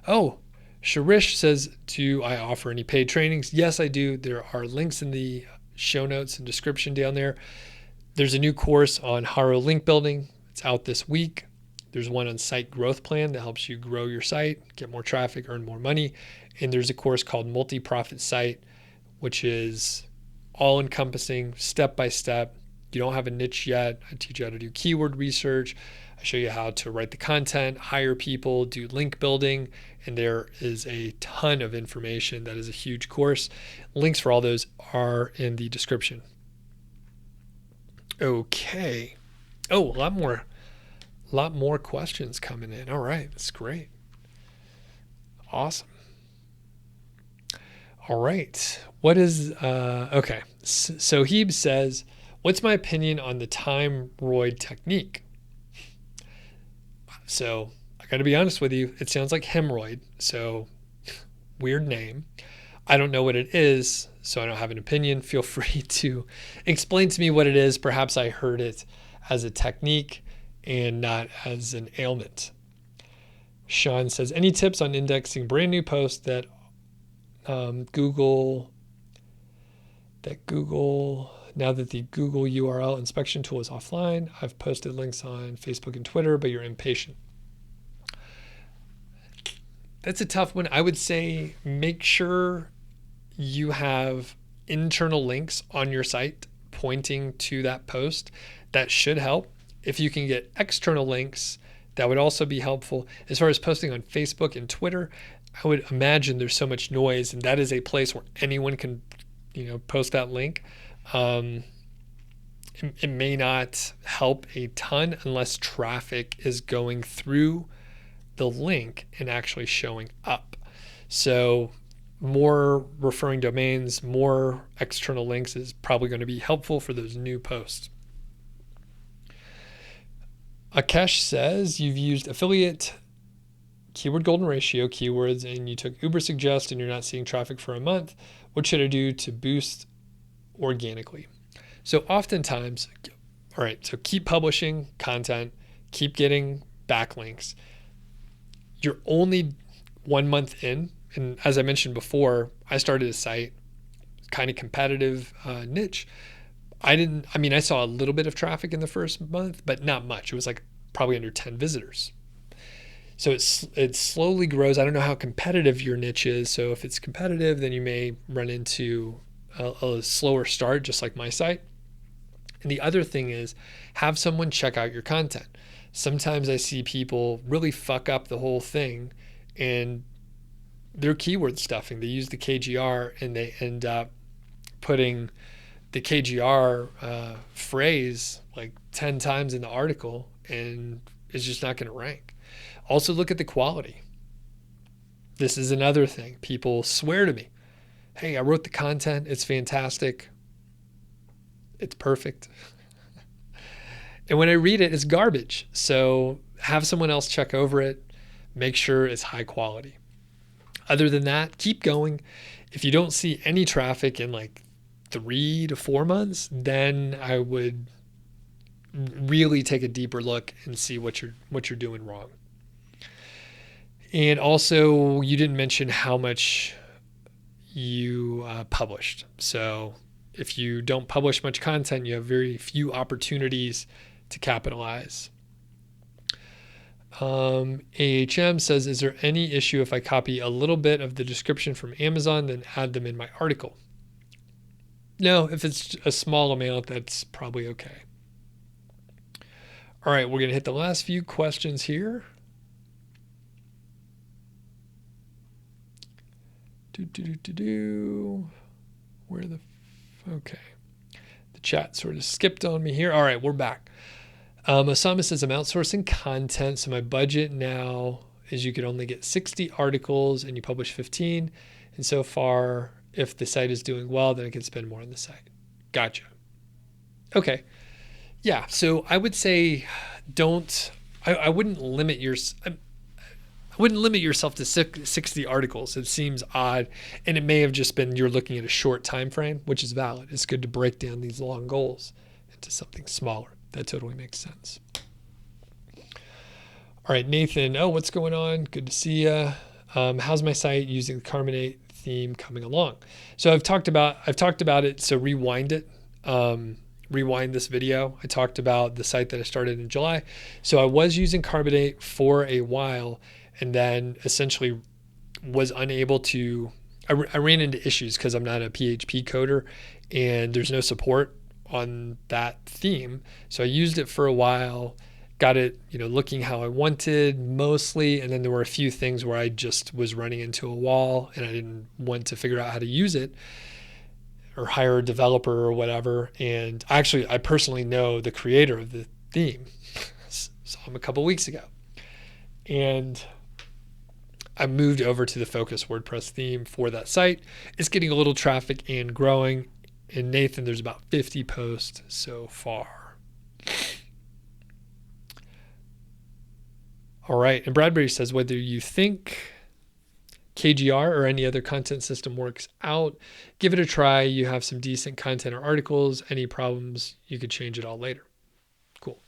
Oh, Sharish says, do I offer any paid trainings? Yes, I do. There are links in the show notes and description down there. There's a new course on HARO link building. It's out this week. There's one on site growth plan that helps you grow your site, get more traffic, earn more money. And there's a course called Multi-Profit Site, which is all encompassing, step by step. You don't have a niche yet. I teach you how to do keyword research. I show you how to write the content, hire people, do link building, and there is a ton of information. That is a huge course. Links for all those are in the description. Okay. Oh, a lot more questions coming in. All right, that's great. Awesome. All right. What is okay? So Heeb says, "What's my opinion on the time-roid technique?" So I got to be honest with you. It sounds like hemorrhoid. So weird name. I don't know what it is, so I don't have an opinion. Feel free to explain to me what it is. Perhaps I heard it as a technique and not as an ailment. Sean says, any tips on indexing brand new posts that Google, now that the Google URL inspection tool is offline? I've posted links on Facebook and Twitter, but you're impatient. That's a tough one. I would say make sure you have internal links on your site pointing to that post. That should help. If you can get external links, that would also be helpful. As far as posting on Facebook and Twitter, I would imagine there's so much noise, and that is a place where anyone can, post that link. It may not help a ton unless traffic is going through the link and actually showing up. So more referring domains, more external links is probably going to be helpful for those new posts. Akesh says, you've used affiliate keyword golden ratio keywords and you took Uber Suggest and you're not seeing traffic for a month. What should I do to boost organically? So oftentimes, all right, so keep publishing content, keep getting backlinks. You're only 1 month in. And as I mentioned before, I started a site, kind of competitive niche. I saw a little bit of traffic in the first month, but not much. It was like probably under 10 visitors. So it slowly grows. I don't know how competitive your niche is. So if it's competitive, then you may run into a slower start, just like my site. And the other thing is have someone check out your content. Sometimes I see people really fuck up the whole thing and they're keyword stuffing. They use the KGR and they end up putting the KGR phrase like 10 times in the article, and it's just not going to rank. Also look at the quality. This is another thing. People swear to me, hey, I wrote the content. It's fantastic. It's perfect. And when I read it, it's garbage. So have someone else check over it. Make sure it's high quality. Other than that, keep going. If you don't see any traffic in like 3 to 4 months, then I would really take a deeper look and see what you're doing wrong. And also, you didn't mention how much you published. So if you don't publish much content, you have very few opportunities to capitalize. AHM says, is there any issue if I copy a little bit of the description from Amazon, then add them in my article? No, if it's a small amount, that's probably okay. All right, we're going to hit the last few questions here. Okay. The chat sort of skipped on me here. All right, we're back. Osama says, I'm outsourcing content, so my budget now is you could only get 60 articles and you publish 15. And so far, if the site is doing well, then I can spend more on the site. Gotcha. Okay. Yeah, so I would say I wouldn't limit yourself to 60 articles. It seems odd, and it may have just been you're looking at a short time frame, which is valid. It's good to break down these long goals into something smaller. That totally makes sense. All right, Nathan. Oh, what's going on? Good to see you. How's my site using the carbonate theme coming along? So I've talked about it. So rewind it. Rewind this video. I talked about the site that I started in July. So I was using carbonate for a while, and then essentially was unable to. I ran into issues because I'm not a PHP coder, and there's no support on that theme. So I used it for a while, got it, looking how I wanted mostly. And then there were a few things where I just was running into a wall and I didn't want to figure out how to use it or hire a developer or whatever. And actually, I personally know the creator of the theme. Saw him a couple weeks ago. And I moved over to the Focus WordPress theme for that site. It's getting a little traffic and growing. And Nathan, there's about 50 posts so far. All right. And Bradbury says, whether you think KGR or any other content system works out, give it a try. You have some decent content or articles. Any problems, you could change it all later. Cool.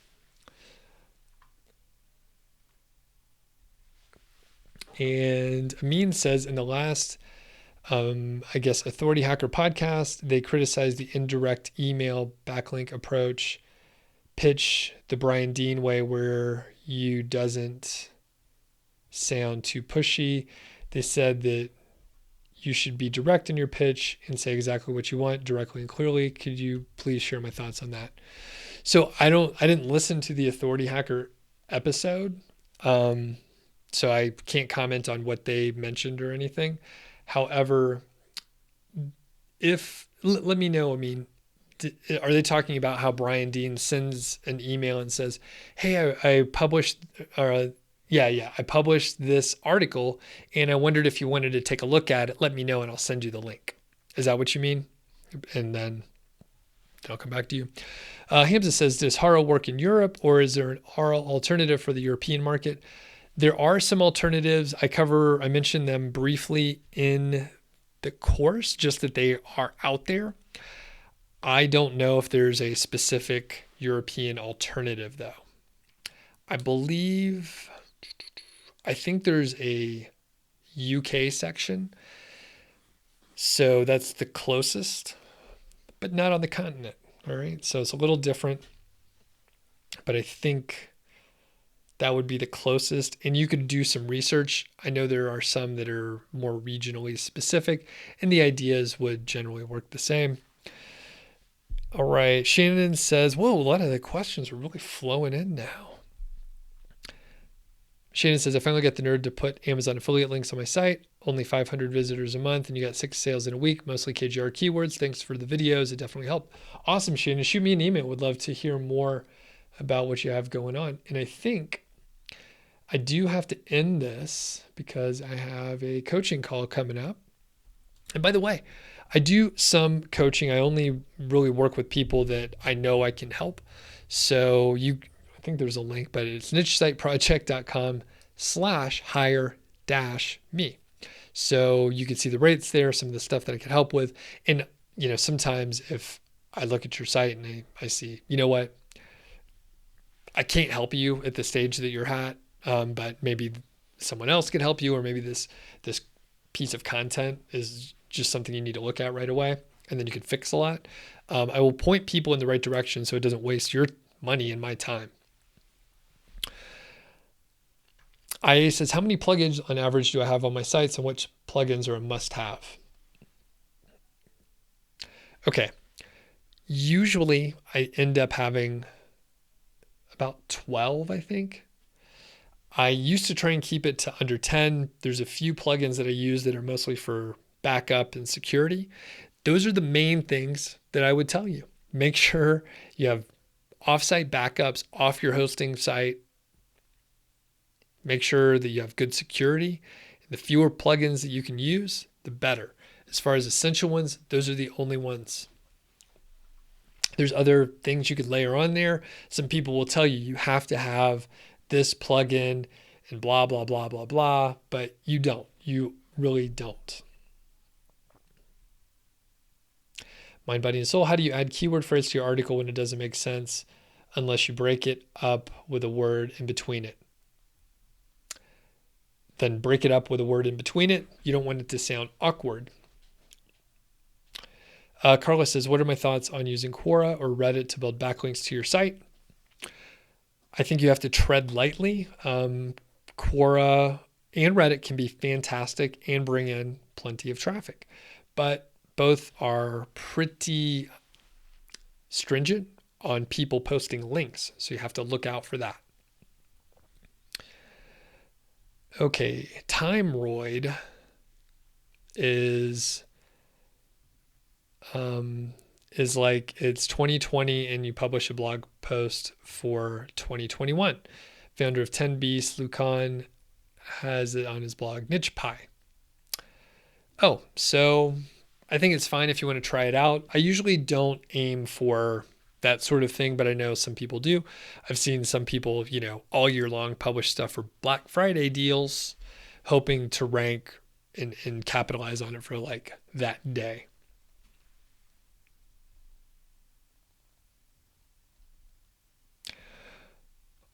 And Amin says, in the last Authority Hacker podcast, they criticized the indirect email backlink approach, pitch the Brian Dean way where you doesn't sound too pushy. They said that you should be direct in your pitch and say exactly what you want directly and clearly. Could you please share my thoughts on that? So I didn't listen to the Authority Hacker episode. So I can't comment on what they mentioned or anything. However, let me know, are they talking about how Brian Dean sends an email and says, hey, I published, I published this article and I wondered if you wanted to take a look at it, let me know and I'll send you the link. Is that what you mean? And then I'll come back to you. Hamza says, does HARO work in Europe or is there an HARO alternative for the European market? There are some alternatives. I mentioned them briefly in the course, just that they are out there. I don't know if there's a specific European alternative though. I think there's a UK section. So that's the closest, but not on the continent. All right. So it's a little different, but I think that would be the closest. And you could do some research. I know there are some that are more regionally specific, and the ideas would generally work the same. All right. Shannon says, whoa, a lot of the questions are really flowing in now. Shannon says, I finally got the nerd to put Amazon affiliate links on my site. Only 500 visitors a month, and you got 6 sales in a week, mostly KGR keywords. Thanks for the videos. It definitely helped. Awesome, Shannon. Shoot me an email. Would love to hear more about what you have going on. And I think I do have to end this because I have a coaching call coming up. And by the way, I do some coaching. I only really work with people that I know I can help. So I think there's a link, but it's nichesiteproject.com/hire-me. So you can see the rates there, some of the stuff that I can help with. And, sometimes if I look at your site and I see, you know what, I can't help you at the stage that you're at, but maybe someone else can help you, or maybe this piece of content is just something you need to look at right away. and then you can fix a lot. I will point people in the right direction so it doesn't waste your money and my time. IA says, how many plugins on average do I have on my sites and which plugins are a must-have? Okay. Usually I end up having about 12, I think. I used to try and keep it to under 10. There's a few plugins that I use that are mostly for backup and security. Those are the main things that I would tell you. Make sure you have offsite backups off your hosting site. Make sure that you have good security. The fewer plugins that you can use, the better. As far as essential ones, those are the only ones. There's other things you could layer on there. Some people will tell you you have to have this plugin and blah, blah, blah, blah, blah, but you don't. You really don't. Mind, Body, and Soul, how do you add keyword phrase to your article when it doesn't make sense unless you break it up with a word in between it? Then break it up with a word in between it. You don't want it to sound awkward. Carla says, what are my thoughts on using Quora or Reddit to build backlinks to your site? I think you have to tread lightly. Quora and Reddit can be fantastic and bring in plenty of traffic, but both are pretty stringent on people posting links. So you have to look out for that. Okay, Timeroid is like it's 2020 and you publish a blog post for 2021. Founder of 10 Beasts, Lucan, has it on his blog, Niche Pie. Oh, so I think it's fine if you want to try it out. I usually don't aim for that sort of thing, but I know some people do. I've seen some people, all year long publish stuff for Black Friday deals, hoping to rank and capitalize on it for like that day.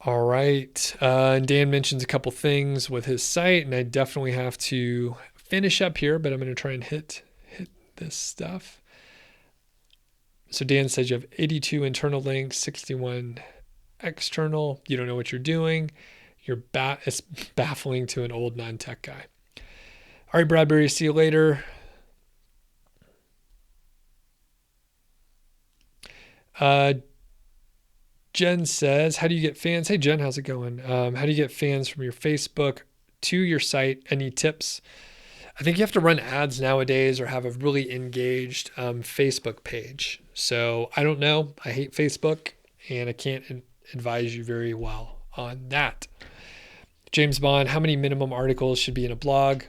All right. And Dan mentions a couple things with his site, and I definitely have to finish up here, but I'm going to try and hit this stuff. So Dan says you have 82 internal links, 61 external. You don't know what you're doing. It's baffling to an old non-tech guy. All right, Bradbury, see you later. Jen says, how do you get fans? Hey, Jen, how's it going? How do you get fans from your Facebook to your site? Any tips? I think you have to run ads nowadays or have a really engaged Facebook page. So I don't know. I hate Facebook and I can't advise you very well on that. James Bond, how many minimum articles should be in a blog?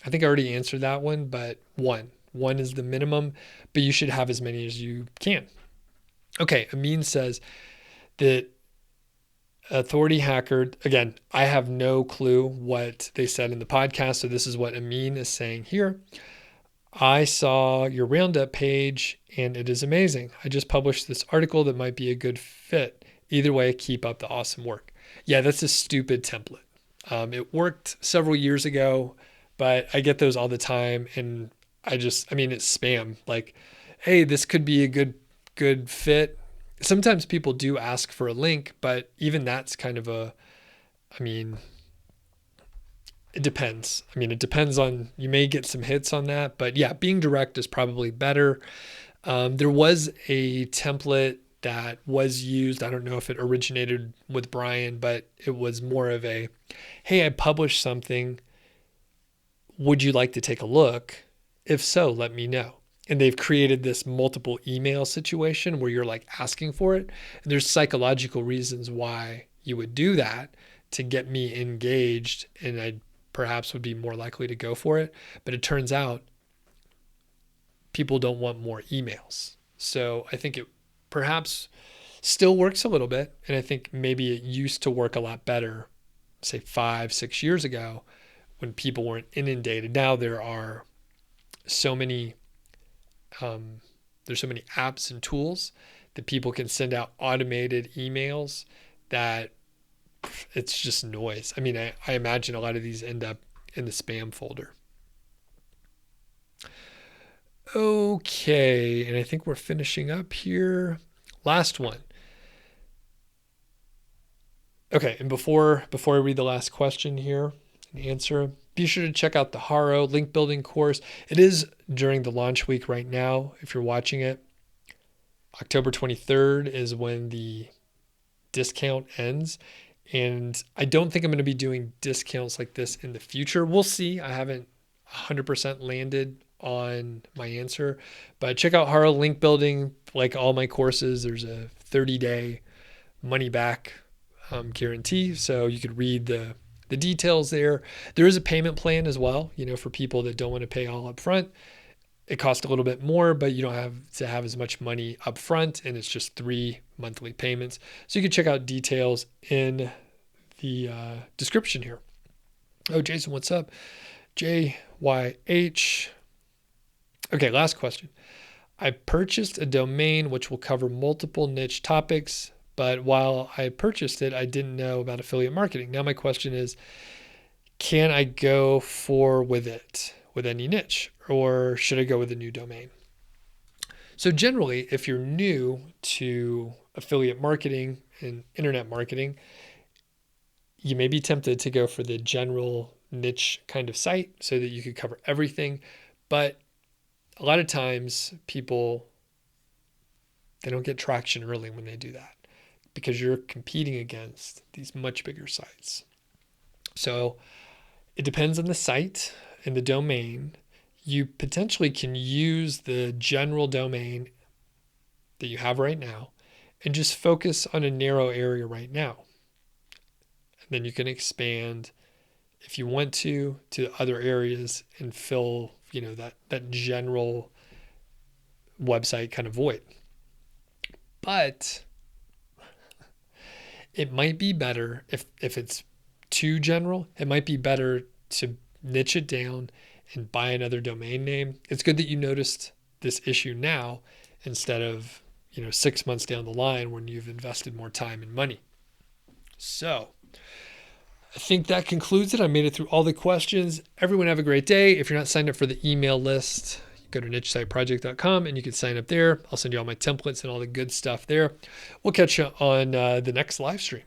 I think I already answered that one, but one. One is the minimum, but you should have as many as you can. Okay, Amin says that Authority Hacker, again, I have no clue what they said in the podcast, so this is what Amin is saying here. I saw your Roundup page, and it is amazing. I just published this article that might be a good fit. Either way, keep up the awesome work. Yeah, that's a stupid template. It worked several years ago, but I get those all the time, and it's spam. Like, hey, this could be a good fit. Sometimes people do ask for a link, but even that's kind of it depends. It depends on, you may get some hits on that, but yeah, being direct is probably better. There was a template that was used. I don't know if it originated with Brian, but it was more of a, hey, I published something. Would you like to take a look? If so, let me know. And they've created this multiple email situation where you're like asking for it. And there's psychological reasons why you would do that to get me engaged, and I perhaps would be more likely to go for it. But it turns out people don't want more emails. So I think it perhaps still works a little bit. And I think maybe it used to work a lot better, say 5-6 years ago, when people weren't inundated. Now there are so many apps and tools that people can send out automated emails that it's just noise. I imagine a lot of these end up in the spam folder. Okay, and I think we're finishing up here. Last one. Okay, and before I read the last question here and answer, be sure to check out the HARO link building course. It is during the launch week right now. If you're watching it, October 23rd is when the discount ends. And I don't think I'm going to be doing discounts like this in the future. We'll see. I haven't 100% landed on my answer, but check out HARO link building. Like all my courses, there's a 30-day money back guarantee. So you could read the details there. There is a payment plan as well, for people that don't want to pay all up front. It costs a little bit more, but you don't have to have as much money up front, and it's just 3 monthly payments. So you can check out details in the description here. Oh, Jason, what's up? JYH. Okay, last question. I purchased a domain which will cover multiple niche topics, but while I purchased it, I didn't know about affiliate marketing. Now my question is, can I go with any niche, or should I go with a new domain? So generally, if you're new to affiliate marketing and internet marketing, you may be tempted to go for the general niche kind of site so that you could cover everything. But a lot of times people, they don't get traction early when they do that because you're competing against these much bigger sites. So it depends on the site and the domain. You potentially can use the general domain that you have right now and just focus on a narrow area right now. And then you can expand if you want to other areas and fill, that general website kind of void. But it might be better if it's too general, it might be better to niche it down and buy another domain name. It's good that you noticed this issue now instead of, 6 months down the line when you've invested more time and money. So I think that concludes it. I made it through all the questions. Everyone have a great day. If you're not signed up for the email list, go to nichesiteproject.com and you can sign up there. I'll send you all my templates and all the good stuff there. We'll catch you on the next live stream.